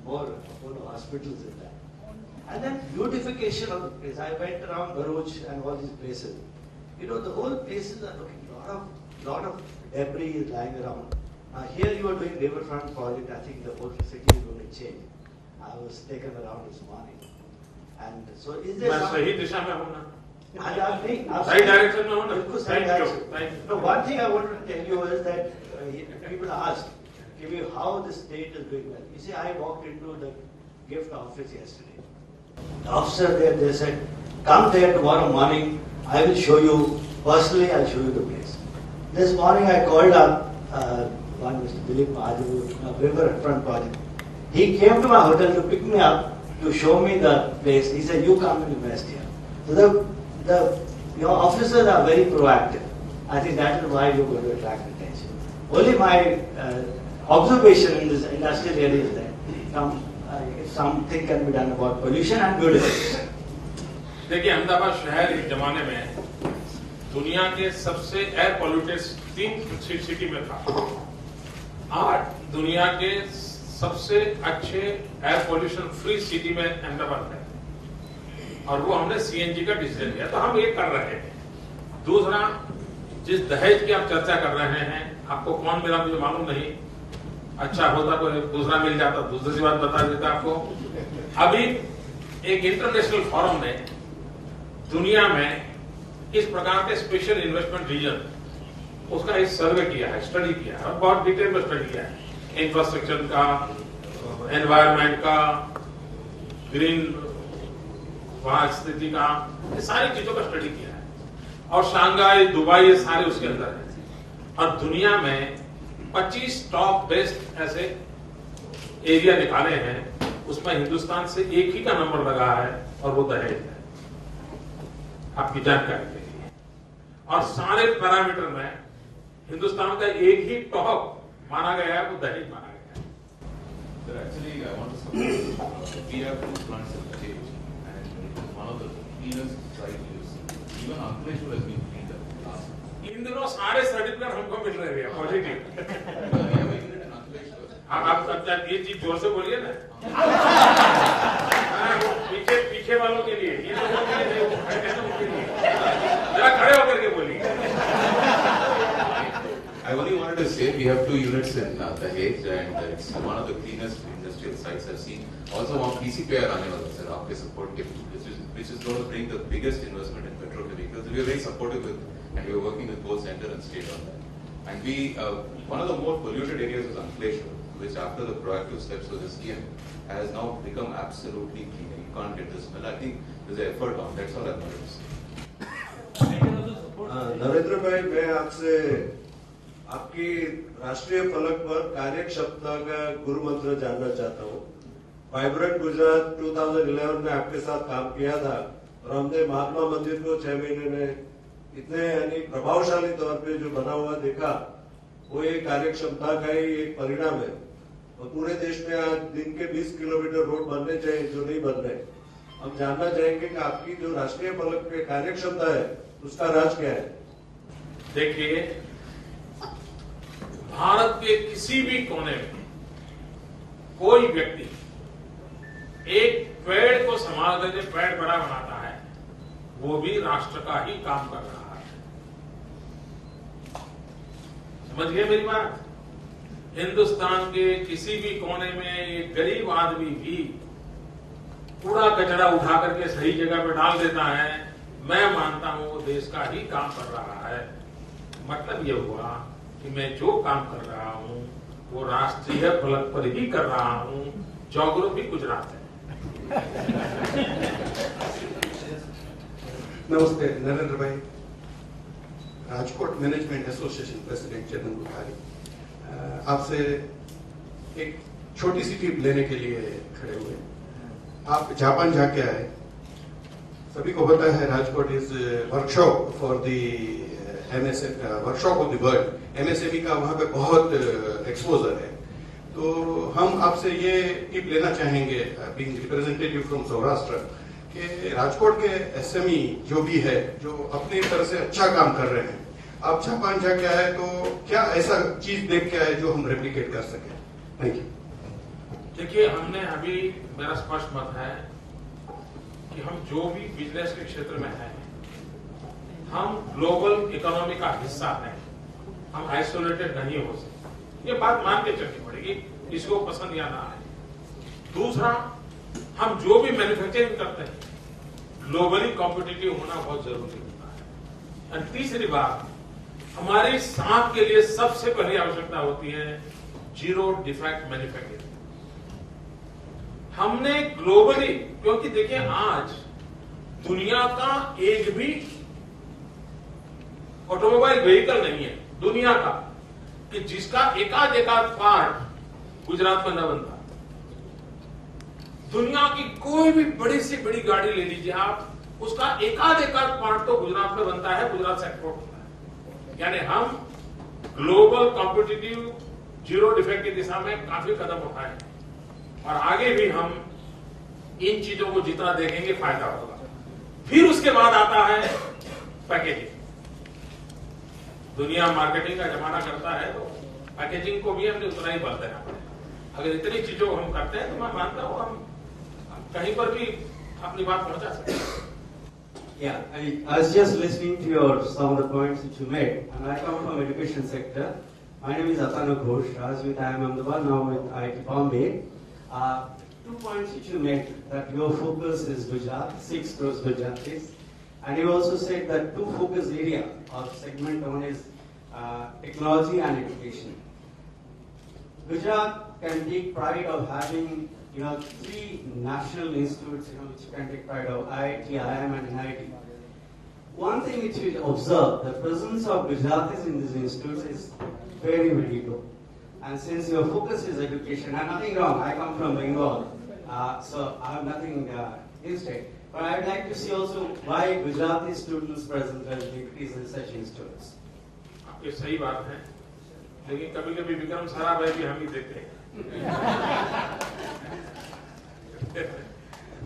more Apollo hospitals in that. And then beautification of the place. I went around Bharuch and all these places. You know, the whole places are looking lot of debris is lying around. Here you are doing riverfront project. I think the whole city is going to change. I was taken around this morning, and so is there? सही दिशा में होना, सही direction में होना। बिल्कुल सही direction. No, one thing I wanted to tell you is that people ask, how the state is doing well. You see, I walked into the gift office yesterday. The officer there, they said, come there tomorrow morning. I will show you personally. I'll show you the place. This morning I called up one Mr. Dilip Mahadev, Riverfront project. He came to my hotel to pick me up to show me the place. He said, "You come and invest here." So your officers are very proactive. I think that is why you're going to attract attention. Only my observation in this industrial area is that if something can be done about pollution and beautification. देखिए, अहमदाबाद शहर एक जमाने में दुनिया के सबसे air polluted 3 city में था। आज दुनिया के सबसे अच्छे एयर पॉल्यूशन फ्री सिटी में अहमदाबाद है, और वो हमने सीएनजी का डिसीजन लिया। तो हम ये कर रहे हैं। दूसरा, जिस दहेज की आप चर्चा कर रहे हैं, आपको कौन मिला मुझे मालूम नहीं। अच्छा होता कोई दूसरा मिल जाता, दूसरी बात बता देता आपको। अभी एक इंटरनेशनल फोरम ने दुनिया में इस प्रकार के स्पेशल इन्वेस्टमेंट रीजन, उसका एक सर्वे किया है, स्टडी किया है, और बहुत डिटेल में स्टडी किया है। इंफ्रास्ट्रक्चर का, एनवायरमेंट का, ग्रीन वहां स्थिति का, ये सारी चीजों का स्टडी किया है। और शंघाई, दुबई, ये सारे उसके अंदर है। और दुनिया में 25 टॉप बेस्ट ऐसे एरिया निकाले हैं, उसमें हिंदुस्तान से एक ही का नंबर लगा है, और वो दहेज है, आपकी जानकारी के लिए। और सारे पैरामीटर में हिंदुस्तान का एक ही टॉप माना गया है, वो दहेज माना गया है। Sir, actually, I want to support. We have 2 plants in Dahej, and it is one of the cleanest site use. Even Ankleshwar has been cleaned up last. इन दिनों सारे सर्टिफिकेट हमको मिल रहे हैं positive. We have a unit in Ankleshwar. आप ये चीज जोर से बोलिए ना। पीछे वालों के लिए, ये लोगों के लिए नहीं, उनके लिए जरा खड़े होकर के बोलिए। I only wanted to say we have 2 units in Dahej, and it's one of the cleanest industrial sites I've seen. Also, one PCPI आने वाला sir, आपके support के, which is going to bring the biggest investment in petrochemicals. We are very supportive with, and we are working with both center and state on that. And we, one of the more polluted areas is Ankleshwar, which after the proactive steps of the CM has now become absolutely clean. You can't get the smell. I think there's an effort on. That's all I'm going to say. Narendra भाई, मैं आपसे आपकी राष्ट्रीय फलक पर कार्यक्षमता का गुरु मंत्र जानना चाहता हूँ। वाइब्रेंट गुजरात 2011 में आपके साथ काम किया था, और हमने महात्मा मंदिर को 6 महीने में इतने यानी प्रभावशाली तौर पे जो बना हुआ देखा, वो एक कार्यक्षमता का ही एक परिणाम है। और पूरे देश में आज दिन के 20 किलोमीटर रोड बनने चाहिए जो नहीं बन रहे। हम जानना चाहेंगे कि आपकी जो राष्ट्रीय फलक पे कार्यक्षमता है, उसका राज क्या है? देखिए, भारत के किसी भी कोने में कोई व्यक्ति एक पेड़ को संभाल करके पेड़ बड़ा बनाता है, वो भी राष्ट्र का ही काम कर रहा है। समझ गए मेरी बात? हिंदुस्तान के किसी भी कोने में एक गरीब आदमी भी कूड़ा कचरा उठा करके सही जगह पर डाल देता है, मैं मानता हूं वो देश का ही काम कर रहा है। मतलब ये हुआ कि मैं जो काम कर रहा हूं वो राष्ट्रीय फलक पर ही कर रहा हूं। ज्योग्राफी गुजरात है। नमस्ते नरेंद्र भाई, राजकोट मैनेजमेंट एसोसिएशन प्रेसिडेंट चंदन बुखारी, आपसे एक छोटी सी टिप लेने के लिए खड़े हुए। आप जापान जाके आए, सभी को पता है Rajkot is workshop for the workshop of the world. MSME का वहां पे बहुत एक्सपोजर है। तो हम आपसे ये टिप लेना चाहेंगे, बीइंग रिप्रेजेंटेटिव फ्रॉम सौराष्ट्र, कि राजकोट के एसएमई जो भी है, जो अपनी तरह से अच्छा काम कर रहे हैं, आप जापान जाके आए तो क्या ऐसा चीज देख के आए जो हम रेप्लिकेट कर सके? Thank you. देखिए, हमने अभी, मेरा स्पष्ट मत है कि हम जो भी बिजनेस के क्षेत्र में हैं, हम ग्लोबल इकोनॉमी का हिस्सा हैं, हम आइसोलेटेड नहीं हो सकते। ये बात मान के चलनी पड़ेगी, इसको पसंद या ना आए। दूसरा, हम जो भी मैन्युफैक्चरिंग करते हैं, ग्लोबली कॉम्पिटिटिव होना बहुत जरूरी होता है। और तीसरी बात, हमारी सांप के लिए सबसे पहली आवश्यकता होती है जीरो डिफेक्ट मैन्युफैक्चरिंग। हमने ग्लोबली, क्योंकि देखिए आज दुनिया का एक भी ऑटोमोबाइल व्हीकल नहीं है दुनिया का कि जिसका एकाध पार्ट गुजरात में न बनता। दुनिया की कोई भी बड़ी से बड़ी गाड़ी ले लीजिए आप, उसका एकाध पार्ट तो गुजरात में बनता है, गुजरात से एक्सपोर्ट होता है। यानी हम ग्लोबल कॉम्पिटिटिव जीरो डिफेक्ट की दिशा में काफी कदम उठाए और आगे भी हम इन चीजों को जितना देखेंगे फायदा होगा। फिर उसके बाद आता है पैकेजिंग। दुनिया मार्केटिंग का जमाना करता है तो पैकेजिंग को भी हमने उतना ही बल देना पड़ेगा। अगर इतनी चीजों को हम करते हैं तो मैं मानता हूं हम कहीं पर भी अपनी बात पहुंचा सकते हैं। Yeah, I was just listening to some of the points that you made, and I come from education sector. My name is Atanu Ghosh. I was with IIM Ahmedabad, now with IIT Bombay. 2 points which you made, that your focus is Gujarat, 6 crores Gujaratis, and you also said that 2 focus area or segment, one is technology and education. Gujarat can take pride of having 3 national institutes, which can take pride of IIT, IIM and NIT. One thing which we observe, the presence of Gujaratis in these institutes is very, very low. And since your focus is education, and nothing wrong, I come from Bengal, so I have nothing against it. But I would like to see also why Gujarati students present as deputies in such institutes. ये सही बात है, लेकिन कभी कभी विक्रम साराभाई भी हम ही देते हैं।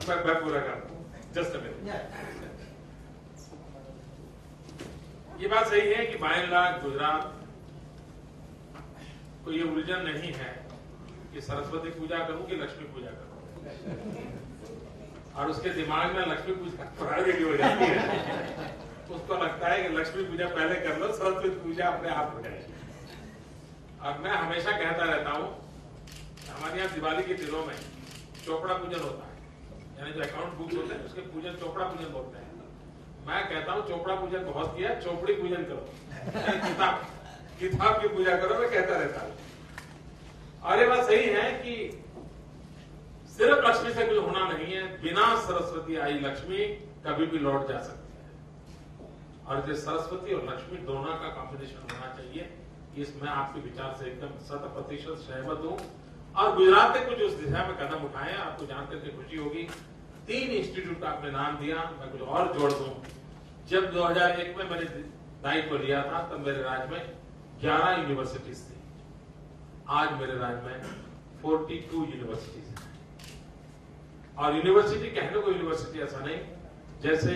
मैं पूरा करता हूँ, जस्ट अ मिनट। ये बात सही है कि बाय एंड लार्ज गुजरात को ये उलझन नहीं है कि सरस्वती पूजा करूं कि लक्ष्मी पूजा करूं, और उसके दिमाग में लक्ष्मी पूजा प्रायोरिटी हो जाती है। उसको लगता है कि लक्ष्मी पूजा पहले कर लो, सरस्वती पूजा अपने आप हो जाएगी। और मैं हमेशा कहता रहता हूं, हमारे यहाँ दिवाली के दिनों में चोपड़ा पूजन होता है, यानी जो अकाउंट बुक्स होते हैं उसके पूजन चोपड़ा पूजन बोलते हैं। मैं कहता हूं चोपड़ा पूजन बहुत किया, चोपड़ी पूजन करो, किताब की पूजा करो, मैं कहता रहता हूं। और ये बात सही है कि सिर्फ लक्ष्मी से कुछ होना नहीं है, बिना सरस्वती आई लक्ष्मी कभी भी लौट जा सकती है। और जो सरस्वती और लक्ष्मी दोनों का कॉम्बिनेशन होना चाहिए, इसमें आपके विचार से एकदम 100% सहमत हूं। और गुजरात ने कुछ उस दिशा में कदम उठाए, आपको जानकर के खुशी होगी। 3 इंस्टीट्यूट का आपने नाम दिया, मैं कुछ और जोड़ दूं। जब 2001 में मैंने दायित्व लिया था तब मेरे राज्य में 11 यूनिवर्सिटीज थी। आज मेरे राज्य में 42 यूनिवर्सिटीज हैं। और यूनिवर्सिटी कहने को यूनिवर्सिटी ऐसा नहीं, जैसे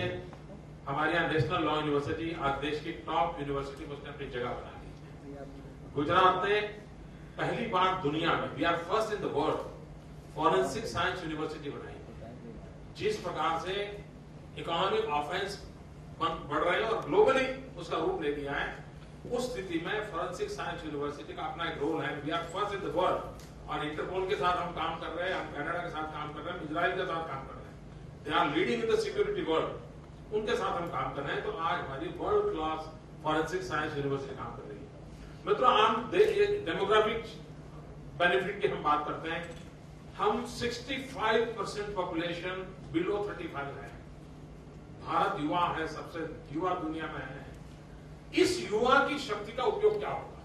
हमारे यहाँ नेशनल लॉ यूनिवर्सिटी आज देश की टॉप यूनिवर्सिटी में उसने अपनी जगह बना ली है। गुजरात ने पहली बार दुनिया में, we are first in the world, forensic science university बनाई। जिस प्रकार से इकोनॉमिक ऑफेंस बढ़ रहे हैं और ग्लोबली उसका रूप ले लिया है, उस स्थिति में फॉरेंसिक साइंस यूनिवर्सिटी का अपना एक रोल है। We are first in the world. और इंटरपोल के साथ हम काम कर रहे हैं, हम कनाडा के साथ काम कर रहे हैं, इजराइल के साथ काम कर रहे हैं। They are leading in the security world, उनके साथ हम काम कर रहे हैं। तो आज हमारी world class forensic science university काम कर रही है। मित्रों, हम डेमोग्राफिक बेनिफिट की हम बात करते हैं, हम 65% पॉपुलेशन बिलो 35 है। भारत युवा है, सबसे युवा दुनिया में है। इस युवा की शक्ति का उपयोग क्या होगा?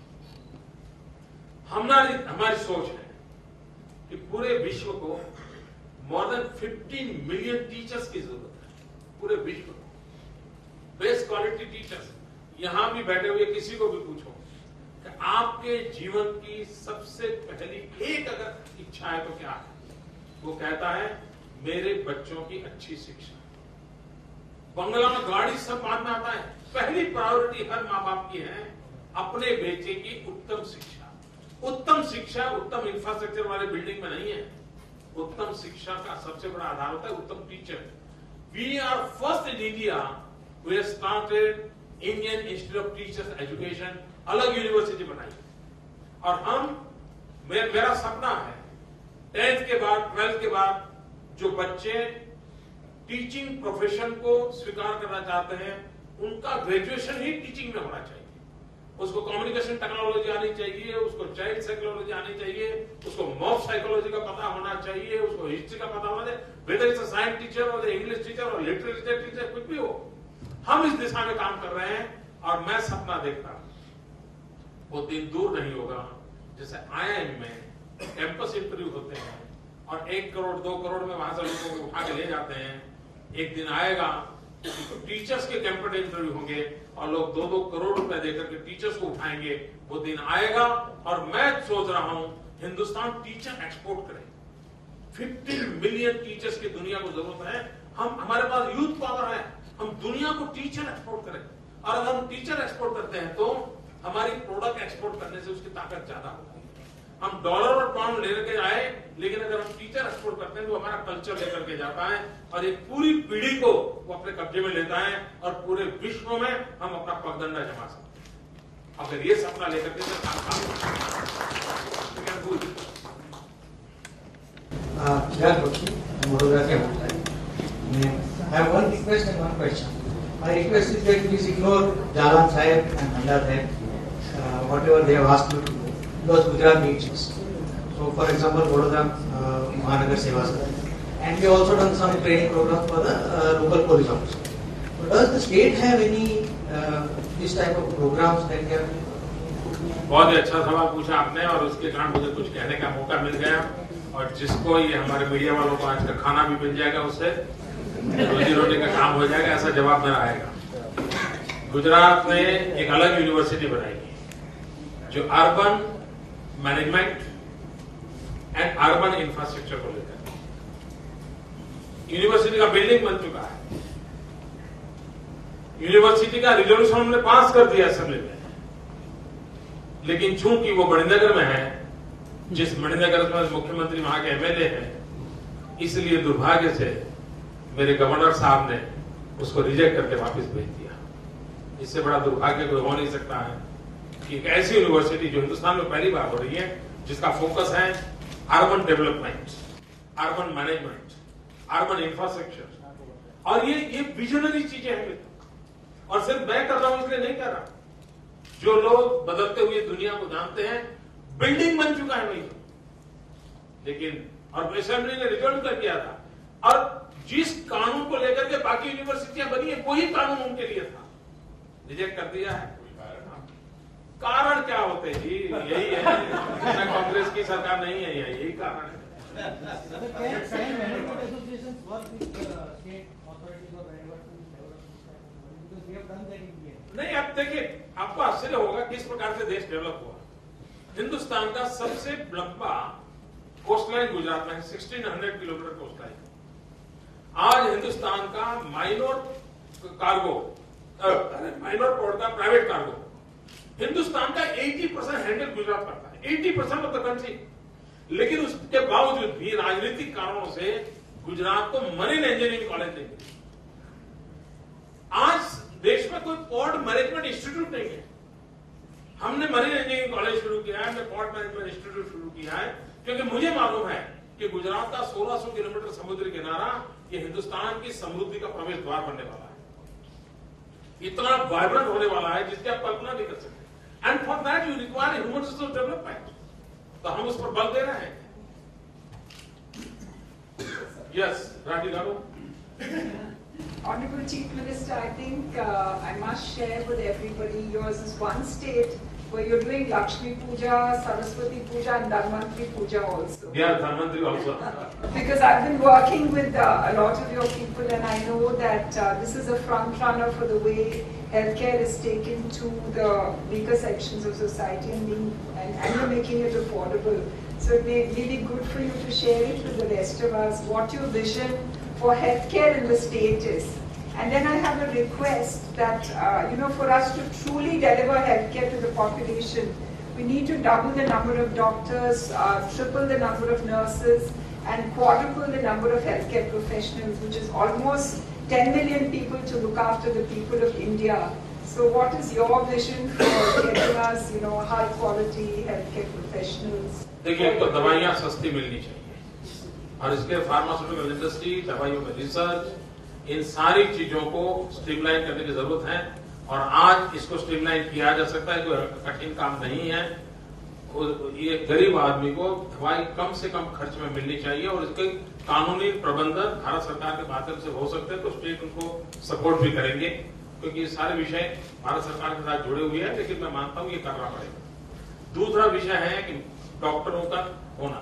हमारी सोच है कि पूरे विश्व को मोर देन 15 मिलियन टीचर्स की जरूरत है। पूरे विश्व को बेस्ट क्वालिटी टीचर्स। यहां भी बैठे हुए किसी को भी पूछो कि आपके जीवन की सबसे पहली एक अगर इच्छा है तो क्या है? वो कहता है मेरे बच्चों की अच्छी शिक्षा। बंगला में गाड़ी सब बाद में आता है, पहली प्रायोरिटी हर माँ बाप की है अपने बेटे की उत्तम शिक्षा। उत्तम शिक्षा उत्तम इंफ्रास्ट्रक्चर वाले बिल्डिंग में नहीं है। उत्तम शिक्षा का सबसे बड़ा आधार होता है उत्तम teacher. We are first in India we have started Indian Institute of Teachers Education, अलग यूनिवर्सिटी बनाई। और मेरा सपना है 10th के बाद 12th के बाद जो बच्चे टीचिंग प्रोफेशन को स्वीकार करना चाहते हैं, उनका ग्रेजुएशन ही टीचिंग में होना चाहिए। उसको कम्युनिकेशन टेक्नोलॉजी आनी चाहिए, उसको चाइल्ड साइकोलॉजी आनी चाहिए, उसको मॉब साइकोलॉजी का पता होना चाहिए, उसको हिस्ट्री का पता होना चाहिए, whether it's a science teacher और इंग्लिश टीचर और लिटरेचर टीचर, कुछ भी हो। हम इस दिशा में काम कर रहे हैं और मैं सपना देखता हूं वो दिन दूर नहीं होगा जैसे IIM में कैंपस इंटरव्यू होते हैं और 1 करोड़ 2 करोड़ में वहां से लोगों को उठा के ले जाते हैं। एक दिन आएगा टीचर्स के कैंपस इंटरव्यू होंगे और लोग 2-2 करोड़ रुपए देकर के टीचर्स को उठाएंगे। वो दिन आएगा और मैं सोच रहा हूं हिंदुस्तान टीचर एक्सपोर्ट करे। 50 मिलियन टीचर्स की दुनिया को जरूरत है। हमारे पास यूथ पावर है, हम दुनिया को टीचर एक्सपोर्ट करें। और अगर हम टीचर एक्सपोर्ट करते हैं तो हमारी प्रोडक्ट एक्सपोर्ट करने से उसकी ताकत ज्यादा होती है। हम डॉलर और पाउंड लेकर आए, लेकिन अगर हम टीचर एक्सपोर्ट करते हैं तो हमारा कल्चर लेकर के जाता है और एक पूरी पीढ़ी को वो अपने कब्जे में लेता है और पूरे विश्व में हम अपना पगडंडा जमा सकते हैं। अगर ये सपना लेकर के I have one request and one question. My request is that please ignore Jalan Sahib and Bhandar Sahib, whatever they have asked you to do, because Gujarat needs us. So, for example, Vadodara Mahanagar Seva Sadhan. And we also done some training program for the local police officers. So, does the state have any this type of programs that can? बहुत ही अच्छा सवाल पूछा आपने और उसके कारण मुझे कुछ कहने का मौका मिल गया और जिसको ये हमारे मीडिया वालों को आज का खाना भी मिल जाएगा, उससे रोजी रोटी का काम हो जाएगा, ऐसा जवाब मेरा आएगा। गुजरात ने एक अलग यूनिवर्सिटी बनाई है जो urban management and urban infrastructure को लेकर। यूनिवर्सिटी का बिल्डिंग बन चुका है, यूनिवर्सिटी का रिजोल्यूशन हमने पास कर दिया असेंबली में, लेकिन चूंकि वो मणिनगर में है, जिस मणिनगर में मुख्यमंत्री वहां के MLA हैं, इसलिए दुर्भाग्य से मेरे गवर्नर साहब ने उसको रिजेक्ट करके वापस भेज दिया। इससे बड़ा दुर्भाग्य कोई हो नहीं सकता है कि एक ऐसी यूनिवर्सिटी जो हिंदुस्तान में पहली बार हो रही है, जिसका फोकस है urban development, urban management, urban infrastructure, और ये विजनरी चीजें हैं। और सिर्फ मैं कर रहा हूं इसलिए नहीं कर रहा, जो लोग बदलते हुए दुनिया को जानते हैं, बिल्डिंग बन चुका है वही, लेकिन और असेंबली ने रिजल्ट कर दिया था, और जिस कानून को लेकर के बाकी यूनिवर्सिटियां बनी है वही कानून उनके लिए था, रिजेक्ट कर दिया है। कारण क्या होते जी? यही है, कांग्रेस की सरकार नहीं है, यही कारण है। नहीं, अब देखिए, आपको आश्चर्य होगा किस प्रकार से देश डेवलप हुआ। हिंदुस्तान का सबसे लंबा कोस्टलाइन गुजरात में है, 1600 किलोमीटर कोस्टलाइन। आज हिंदुस्तान का माइनर पोर्ट का प्राइवेट कार्गो हिंदुस्तान का 80% हैंडल गुजरात करता है, 80% ऑफ द कंट्री। लेकिन उसके बावजूद भी राजनीतिक कारणों से गुजरात को मरीन इंजीनियरिंग कॉलेज नहीं मिली। आज देश में कोई पोर्ट मैनेजमेंट इंस्टीट्यूट नहीं है। हमने मरीन इंजीनियरिंग कॉलेज शुरू किया है, हमने पोर्ट मैनेजमेंट इंस्टीट्यूट शुरू किया है, क्योंकि मुझे मालूम है कि गुजरात का 1600 किलोमीटर समुद्री किनारा ये हिंदुस्तान की समृद्धि का प्रवेश द्वार बनने वाला है। इतना वाइब्रेंट होने वाला है जिसकी आप कल्पना नहीं कर सकते। And for that you require human resource development, तो हम उस पर बल दे रहे हैं। Yes, Rathi garu. Honorable Chief Minister, I think I must share with everybody, yours is one state where you're doing Lakshmi Puja, Saraswati Puja and Dhanvantri Puja also. Yeah, Dhanvantri also. Because I've been working with a lot of your people and I know that this is a front runner for the way healthcare is taken to the weaker sections of society and you're making it affordable. So it may be good for you to share it with the rest of us, what your vision for healthcare in the state is. And then I have a request that, for us to truly deliver healthcare to the population, we need to double the number of doctors, triple the number of nurses, and quadruple the number of healthcare professionals, which is almost 10 million people to look after the people of India. So what is your vision for getting us, high quality healthcare professionals? देखिए, एक तो दवाइयाँ सस्ती मिलनी चाहिए और इसके pharmaceutical industry, दवाइयों में रिसर्च, इन सारी चीजों को स्ट्रीमलाइन करने की जरूरत है और आज इसको स्ट्रीमलाइन किया जा सकता है, कोई कठिन काम नहीं है। ये गरीब आदमी को दवाई कम से कम खर्च में मिलनी चाहिए और इसके कानूनी प्रबंधन भारत सरकार के माध्यम से हो सकते हैं, तो स्टेट उनको सपोर्ट भी करेंगे, क्योंकि ये सारे विषय भारत सरकार के साथ जुड़े हुए हैं। लेकिन मैं मानता हूं ये करना पड़ेगा। दूसरा विषय है कि डॉक्टरों का होना।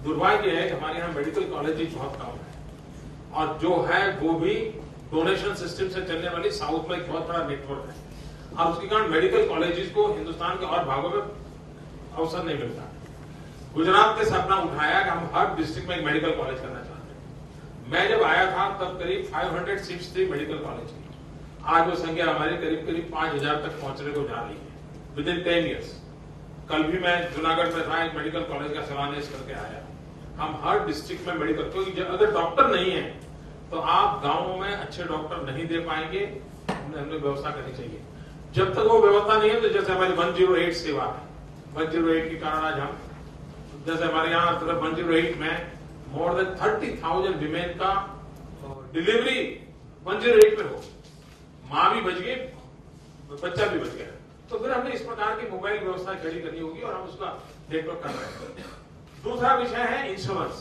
दुर्भाग्य है कि हमारे यहाँ मेडिकल कॉलेज बहुत कम है, और जो है वो भी डोनेशन सिस्टम से चलने वाली साउथ में एक बहुत बड़ा नेटवर्क है। अब उसके कारण मेडिकल कॉलेजेस को हिंदुस्तान के और भागों में अवसर नहीं मिलता। गुजरात ने सपना उठाया कि हम हर डिस्ट्रिक्ट में एक मेडिकल कॉलेज करना चाहते हैं। मैं जब आया था तब करीब 500 सीट्स थी मेडिकल कॉलेज की। आज वो संख्या हमारी करीब 5000 तक पहुंचने को जा रही है विद इन 10 ईयर्स। कल भी मैं जूनागढ़ में था, एक मेडिकल कॉलेज का शिलान्यास करके आया। हम हर डिस्ट्रिक्ट में मेडिकल, क्योंकि अगर डॉक्टर नहीं है तो आप गांवों में अच्छे डॉक्टर नहीं दे पाएंगे। हमने व्यवस्था करनी चाहिए। जब तक वो व्यवस्था नहीं है तो जैसे हमारी 108 सेवा है, 108 के कारण आज हम, जैसे हमारे यहाँ 108 में मोर देन 30,000 विमेन का डिलीवरी 108 में हो, माँ भी बच गई, बच्चा भी बच गया। तो फिर हमने इस प्रकार की मोबाइल व्यवस्था खड़ी करनी होगी और हम उसका नेटवर्क कर रहे हैं। दूसरा विषय है इंश्योरेंस।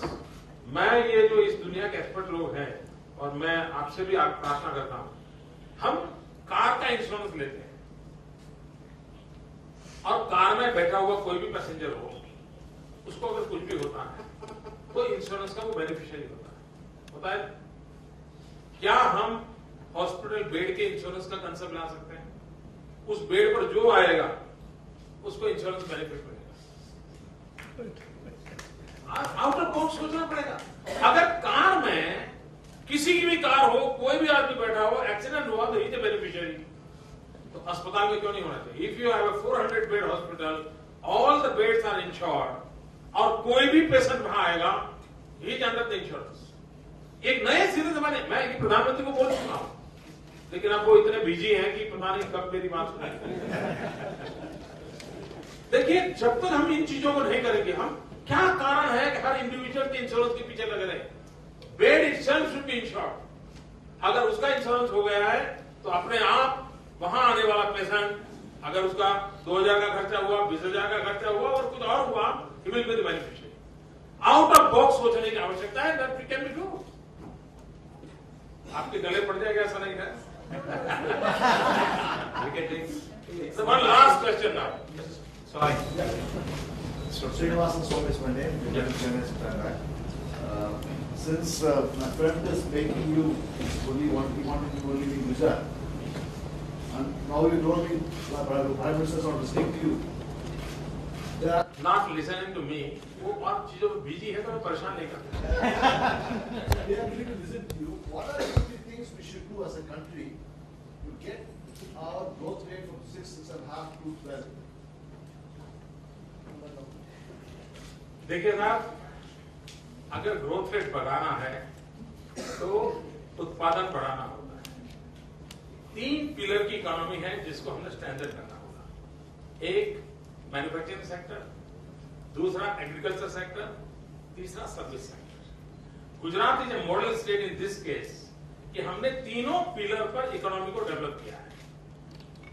मैं ये जो इस दुनिया के एक्सपर्ट लोग हैं, और मैं आपसे भी प्रार्थना करता हूं, हम कार का इंश्योरेंस लेते हैं और कार में बैठा हुआ कोई भी पैसेंजर हो, उसको अगर कुछ भी होता है तो इंश्योरेंस का वो बेनिफिशियरी होता है। क्या हम हॉस्पिटल बेड के इंश्योरेंस का कंसेप्ट ला सकते हैं? उस बेड पर जो आएगा उसको इंश्योरेंस बेनिफिट मिलेगा। आउट ऑफ बॉक्स सोचना पड़ेगा। अगर कार में किसी की भी कार हो, कोई भी आदमी बैठा हो, एक्सीडेंट हुआ तो ही द बेनिफिशियरी, तो अस्पताल में क्यों नहीं होना चाहिए? If you have a 400 bed hospital, all the beds are insured, और कोई भी पेशेंट वहां आएगा, he is under the insurance. एक नए सिरे से मैं प्रधानमंत्री को बोल चुका हूं, लेकिन अब वो इतने बिजी हैं कि पता नहीं कब मेरी बात सुनेंगे। देखिए, जब तक हम इन चीजों को नहीं करेंगे, हम क्या कारण है कि हर इंडिविजुअल के इंश्योरेंस के पीछे लगे रहे? Bed itself should be insured. अगर उसका इंश्योरेंस हो गया है तो अपने आप वहां आने वाला पेशेंट, अगर उसका 2000 का खर्चा हुआ, 20,000 का खर्चा हुआ और कुछ और हुआ, he will be the beneficiary. Out of box सोचने की आवश्यकता है। That we can be do. आपके गले पड़ जाएगा ऐसा नहीं है। One last question now. Sorry. So Srinivasan Swamy is my name. Since my friend is making you only wanted you only in Gujarat, and now you told me the Prime Minister is not listening to you. Not listening to me. वो आप चीजों में busy है तो मैं परेशान नहीं करता। They are willing to listen to you. What are the things we should do as a country to get our growth rate from 6.5 to 12? देखिए साहब, अगर ग्रोथ रेट बढ़ाना है तो उत्पादन बढ़ाना होगा। 3 पिलर की इकोनॉमी है जिसको हमने स्टैंडर्ड करना होगा। एक मैन्युफैक्चरिंग सेक्टर, दूसरा एग्रीकल्चर सेक्टर, तीसरा service sector. Gujarat is a model state in this case कि हमने तीनों पिलर पर इकोनॉमी को डेवलप किया है।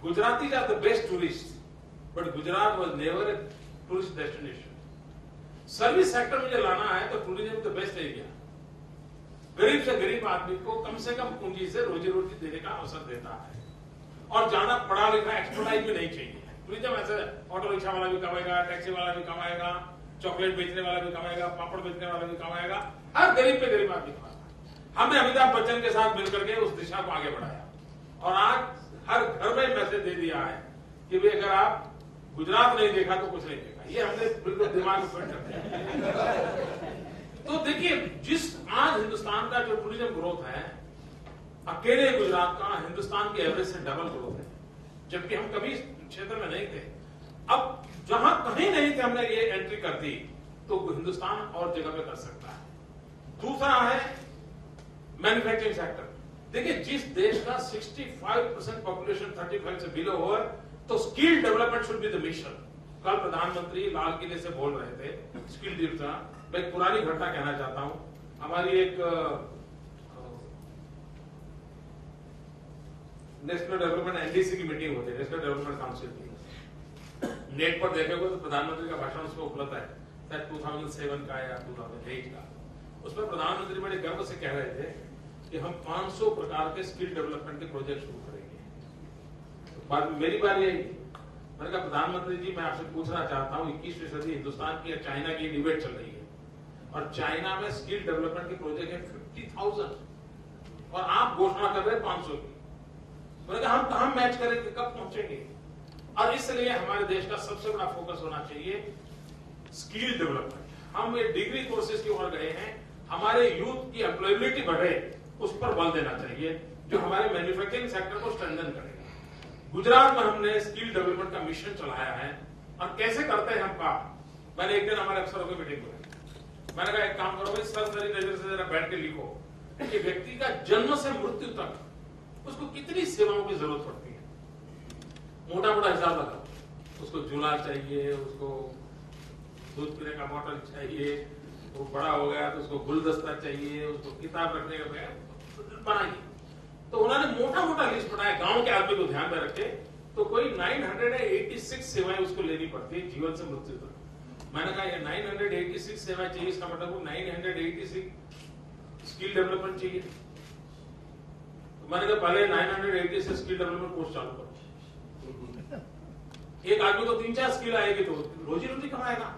Gujaratis are the best tourist, but Gujarat was never a tourist destination. Service sector में जो लाना है तो टूरिज्म द बेस्ट एरिया। गरीब से गरीब आदमी को कम से कम पूंजी से रोजी रोटी देने का अवसर देता है, और ज्यादा पढ़ा लिखा एक्सपर्टाइज भी नहीं चाहिए। टूरिज्म ऐसे ऑटो रिक्शा वाला भी कमाएगा, टैक्सी वाला भी कमाएगा, चॉकलेट बेचने वाला भी कमाएगा, पापड़ बेचने वाला भी कमाएगा, हर गरीब पे गरीब आदमी कमाएगा। हमने अमिताभ बच्चन के साथ मिलकर के उस दिशा को आगे बढ़ाया, और आज हर घर में मैसेज दे दिया है कि भाई अगर आप गुजरात नहीं देखा तो कुछ नहीं देखा। ये हमने बिल्कुल दिमाग में फिट कर दिया। तो देखिए, जिस आज हिंदुस्तान का जो टूरिज्म ग्रोथ है, अकेले गुजरात का हिंदुस्तान के एवरेज से डबल ग्रोथ है, जबकि हम कभी क्षेत्र में नहीं थे। अब जहां कहीं नहीं थे हमने ये एंट्री कर दी, तो हिंदुस्तान और जगह पे कर सकता है। दूसरा है मैन्युफैक्चरिंग सेक्टर। देखिए, जिस देश का 65% पॉपुलेशन 35 से बिलो हो, तो skill development should be the mission. कल प्रधानमंत्री लाल किले से बोल रहे थे स्किल दिवस। मैं एक पुरानी घटना कहना चाहता हूं। हमारी एक नेशनल डेवलपमेंट एनडीसी की मीटिंग होती है, नेशनल डेवलपमेंट काउंसिल की। नेट पर देखोगे तो प्रधानमंत्री का भाषण उसमें उपलब्ध है, शायद 2007 का या 2008 का। उसमें प्रधानमंत्री बड़े गर्व से कह रहे थे कि हम 500 प्रकार के स्किल डेवलपमेंट के प्रोजेक्ट शुरू करेंगे। बाद में मेरी बारी आई, मैंने कहा प्रधानमंत्री जी मैं आपसे पूछना चाहता हूँ 21वीं सदी हिंदुस्तान की या चाइना की डिबेट चल रही है और चाइना में स्किल डेवलपमेंट के प्रोजेक्ट है 50,000 और आप घोषणा कर रहे हैं 500 की। मैंने कहा हम कहां मैच करेंगे, कब पहुंचेंगे? और इसलिए हमारे देश का सबसे बड़ा फोकस होना चाहिए स्किल डेवलपमेंट। हम ये डिग्री कोर्सेज की ओर गए हैं, हमारे यूथ की एम्प्लॉयबिलिटी बढ़े उस पर बल देना चाहिए जो हमारे मैन्युफैक्चरिंग सेक्टर को स्ट्रेंथन करेगा। गुजरात में हमने स्किल डेवलपमेंट का मिशन चलाया है और कैसे करते हैं हम काम। मैंने एक दिन हमारे अफसरों की मीटिंग में मैंने कहा एक काम करो भाई, सरसरी नजर से जरा बैठ के लिखो कि व्यक्ति का जन्म से मृत्यु तक उसको कितनी सेवाओं की जरूरत पड़ती है। मोटा मोटा हिसाब लगाओ, उसको झूला चाहिए, उसको दूध पीने का बोतल चाहिए, वो बड़ा हो गया तो उसको गुलदस्ता चाहिए, उसको किताब रखने का बैग बनाइए। तो उन्होंने मोटा मोटा लिस्ट बनाया गांव के आदमी को ध्यान में रखे, तो कोई 986 सेवाएं उसको लेनी पड़ती है जीवन से मृत्यु तक। मैंने कहा ये 986 सेवाएं चाहिए, इसका मतलब 986 स्किल डेवलपमेंट चाहिए। तो मैंने कहा पहले 986 स्किल डेवलपमेंट कोर्स चालू करो। एक आदमी को 3-4 स्किल आएगी तो रोजी रोटी कमाएगा।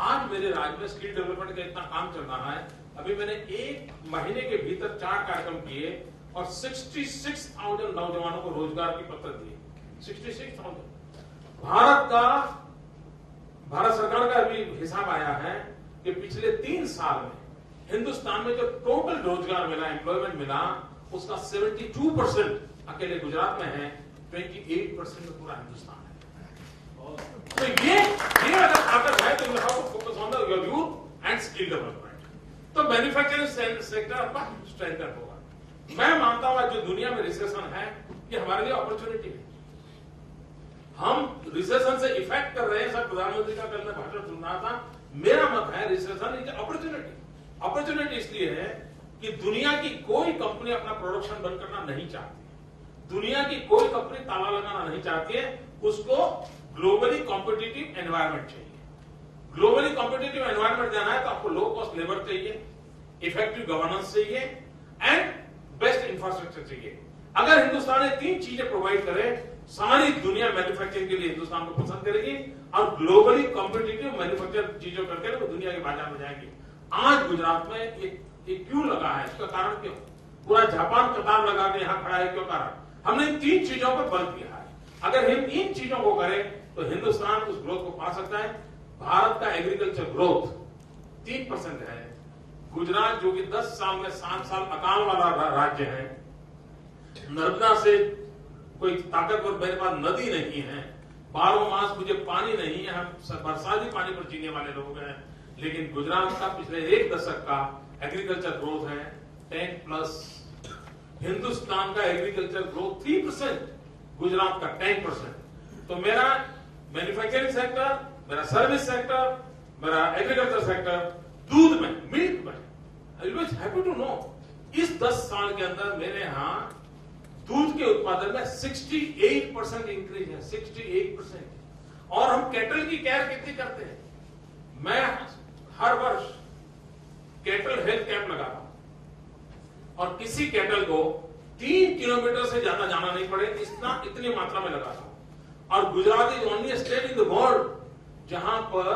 आज मेरे राज्य में स्किल डेवलपमेंट का इतना काम चल रहा है, अभी मैंने 1 महीने के भीतर 4 कार्यक्रम किए और 66,000 नौजवानों को रोजगार की पत्र दिए। 66,000। भारत सरकार का अभी हिसाब आया है कि पिछले 3 साल में हिंदुस्तान में जो टोटल रोजगार मिला, एम्प्लॉयमेंट मिला, उसका 72% अकेले गुजरात में है, 28% में पूरा हिंदुस्तान है। तो ये अगर ताकत है तो you have to focus on the your youth and skill development. तो मैन्युफैक्चरिंग सेक्टर आपका स्ट्रेंथन होगा। मैं मानता हूं जो दुनिया में रिसेशन है ये हमारे लिए अपॉर्चुनिटी है। हम रिसेशन से इफेक्ट कर रहे हैं। सर प्रधानमंत्री का कल मैं भाषण सुन रहा था, मेरा मत है रिसेशन इज अपॉर्चुनिटी। अपॉर्चुनिटी इसलिए है कि दुनिया की कोई कंपनी अपना प्रोडक्शन बंद करना नहीं चाहती, दुनिया की कोई कंपनी ताला लगाना नहीं चाहती है। उसको ग्लोबली कॉम्पिटिटिव एनवायरमेंट चाहिए। ग्लोबली कॉम्पिटिटिव एनवायरमेंट देना है तो आपको लो कॉस्ट लेबर चाहिए, इफेक्टिव गवर्नेंस चाहिए एंड बेस्ट इंफ्रास्ट्रक्चर चाहिए। अगर हिंदुस्तान ये 3 चीजें प्रोवाइड करे, सारी दुनिया मैन्युफैक्चरिंग के लिए हिंदुस्तान को पसंद करेगी और ग्लोबली कॉम्पिटिटिव मैन्युफैक्चर चीजों करके वो दुनिया के बाजार में जाएंगे। आज गुजरात में ये क्यों लगा है, इसका कारण क्यों? पूरा जापान कतार लगा के यहां खड़ा है, क्यों कारण? हमने इन 3 चीजों पर बल दिया है। अगर हम इन चीजों को करें तो हिंदुस्तान उस ग्रोथ को पा सकता है। भारत का एग्रीकल्चर ग्रोथ 3% है। गुजरात जो कि 10 साल में 7 साल अकाल वाला राज्य है, नर्मदा से कोई ताकतवर मेरे पास नदी नहीं है, 12 मास मुझे पानी नहीं है, हम बरसाती पानी पर जीने वाले लोग हैं, लेकिन गुजरात का पिछले 1 दशक का एग्रीकल्चर ग्रोथ है 10+। हिंदुस्तान का एग्रीकल्चर ग्रोथ 3%, गुजरात का 10%। तो मेरा मैन्युफैक्चरिंग सेक्टर, मेरा सर्विस सेक्टर, मेरा एग्रीकल्चर सेक्टर, दूध में, मिल्क में, I was happy to know इस 10 साल के अंदर मेरे यहां दूध के उत्पादन में 68% इंक्रीज है, 68%। और हम कैटल की केयर कितनी करते हैं? मैं हर वर्ष कैटल हेल्थ कैंप लगाता हूं और किसी कैटल को 3 किलोमीटर से ज्यादा जाना नहीं पड़े, इतनी मात्रा में लगाता हूं। और Gujarat is only state in the world जहां पर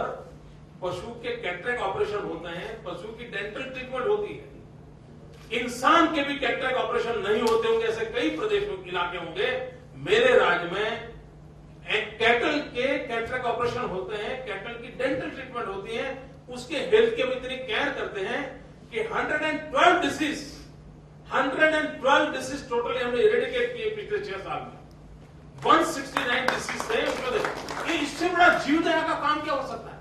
पशु के कैटरेक्ट ऑपरेशन होते हैं, पशु की डेंटल ट्रीटमेंट होती है। इंसान के भी कैटरेक्ट ऑपरेशन नहीं होते होंगे, ऐसे कई प्रदेश में इलाके होंगे। मेरे राज्य में कैटल के कैटरेक्ट ऑपरेशन होते हैं, कैटल की डेंटल ट्रीटमेंट होती है, उसके हेल्थ के भी इतनी केयर करते हैं कि 112 डिसीज टोटली हमने इरेडिकेट किए पिछले 6 साल में। 169 डिसीज थे उसमें। इससे बड़ा जीवदया का काम क्या हो सकता है?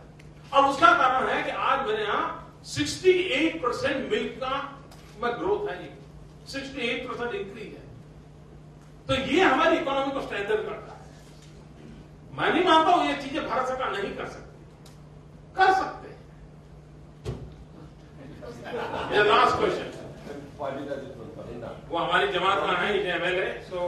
और उसका कारण है कि आज मेरे यहां 68% मिल्क का ग्रोथ है, ये 68% इंक्रीज है। तो ये हमारी इकोनॉमी को स्ट्रेंथन करता है। मैं नहीं मानता हूं ये चीजें भारत सरकार नहीं कर सकती, कर सकते हैं। ये लास्ट क्वेश्चन, वो हमारी जमात में है, MLA. So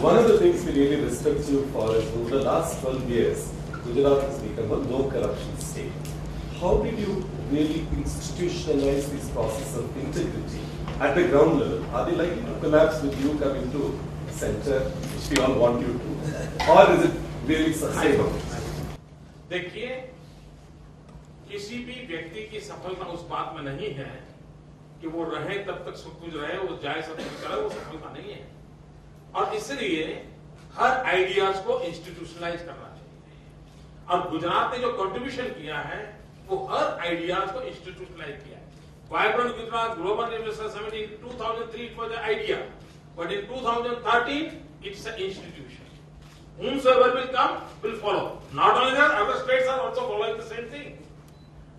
one of the things we really respect you for is over the last 12 years, Gujarat has become a no corruption state. How did you really institutionalize this process of integrity at the ground level? Are they likely to collapse with you coming to center which we all want you to, or is it really sustainable? देखिए, किसी भी व्यक्ति की सफलता उस बात में नहीं है कि वो रहे तब तक सब कुछ रहे, वो जाए सब कुछ करे, वो सफलता नहीं है। और इसलिए हर आइडियाज को इंस्टीट्यूशनलाइज करना चाहिए। और गुजरात ने जो कंट्रीब्यूशन किया है वो हर आइडियाज को इंस्टीट्यूशनलाइज किया है। Vibrant Gujarat global investor summit in 2003 it was an idea, but in 2013 it's an institution. Whomsoever will come will follow. Not only that, other states are also following the same thing.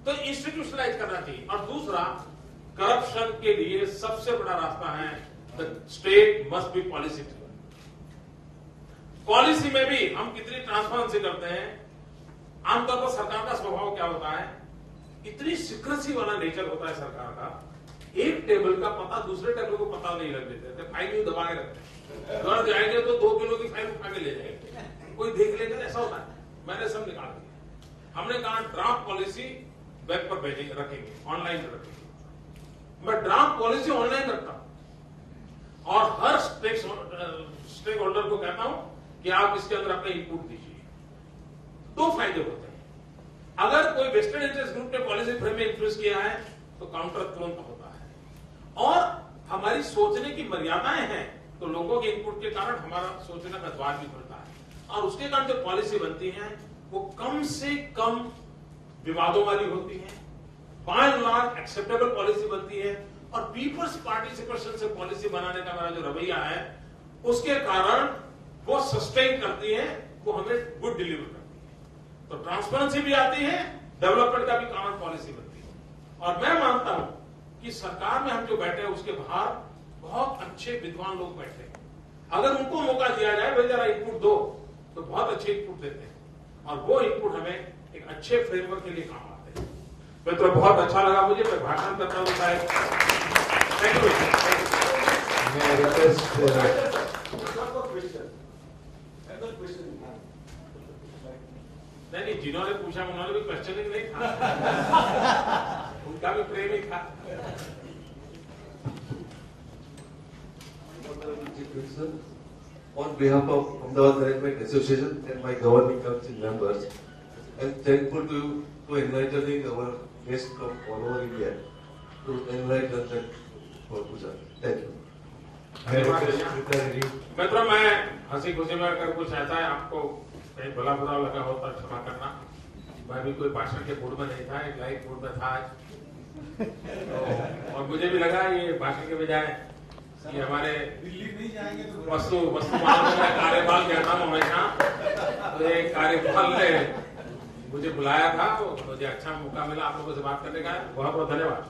तो institutionalise करना चाहिए। और दूसरा, corruption के लिए सबसे बड़ा रास्ता है the state must be policy driven. Policy में भी हम कितनी ट्रांसपेरेंसी करते हैं। आमतौर पर सरकार का स्वभाव क्या होता है, इतनी सीक्रेसी वाला नेचर होता है सरकार का, एक टेबल का पता दूसरे टेबल को पता नहीं लग देते, फाइल यूं दबा के रखते हैं। घर जाएंगे तो 2 किलो की फाइल उठा के ले जाएंगे, कोई देख लेगा, ऐसा होता है। मैंने सब निकाल दिया। हमने कहा ड्राफ्ट पॉलिसी वेब पर भेजेंगे, रखेंगे, ऑनलाइन रखेंगे। मैं ड्राफ्ट पॉलिसी ऑनलाइन रखता हूं और हर स्टेक होल्डर को कहता हूं कि आप इसके अंदर अपने इनपुट दीजिए। 2 फायदे होते हैं। अगर कोई वेस्टेड इंटरेस्ट ग्रुप ने पॉलिसी फ्रेम में इन्फ्लुएंस किया है तो काउंटर तुरंत होता है। और हमारी सोचने की मर्यादाएं हैं, तो लोगों के इनपुट के कारण हमारा सोचने का द्वार भी खुलता है। और उसके कारण जो पॉलिसी बनती है वो कम से कम विवादों वाली होती है, by and large acceptable policy बनती है। और पीपल्स पार्टिसिपेशन से पॉलिसी बनाने का मेरा जो रवैया है उसके कारण वो सस्टेन करती है, वो हमें गुड डिलीवर करती है। तो ट्रांसपेरेंसी भी आती है, डेवलपमेंट का भी कारण पॉलिसी बनती है। और मैं मानता हूं कि सरकार में हम जो बैठे हैं उसके बाहर बहुत अच्छे विद्वान लोग बैठे हैं। अगर उनको मौका दिया जाए, भाई जरा इनपुट दो, तो बहुत अच्छे इनपुट देते हैं और वो इनपुट हमें एक अच्छे फ्रेमवर्क के लिए काम आते हैं। मित्रों, बहुत अच्छा लगा मुझे, मैं भाषण करता हूं साहब। Thank you. नहीं, जिन्होंने पूछा उन्होंने भी क्वेश्चनिंग नहीं था, उनका भी प्रेम ही था। On behalf of Ahmedabad Management Association and my governing council members, I'm thankful to enlightening our guests from all over India to enlighten them for Gujarat. Thank you. मित्रों, मैं हंसी खुशी में अगर कुछ ऐसा है आपको कहीं भला बुरा लगा हो तो क्षमा करना। मैं भी कोई भाषण के मूड में नहीं था, एक लाइव मूड में था तो, और मुझे भी लगा ये भाषण के बजाय कि हमारे दिल्ली नहीं जाएंगे तो वस्तु कार्यपाल कहता हूँ हमेशा, तो ये कार्यपाल ने मुझे बुलाया था, तो मुझे अच्छा मौका मिला आप लोगों से बात करने का। बहुत बहुत धन्यवाद।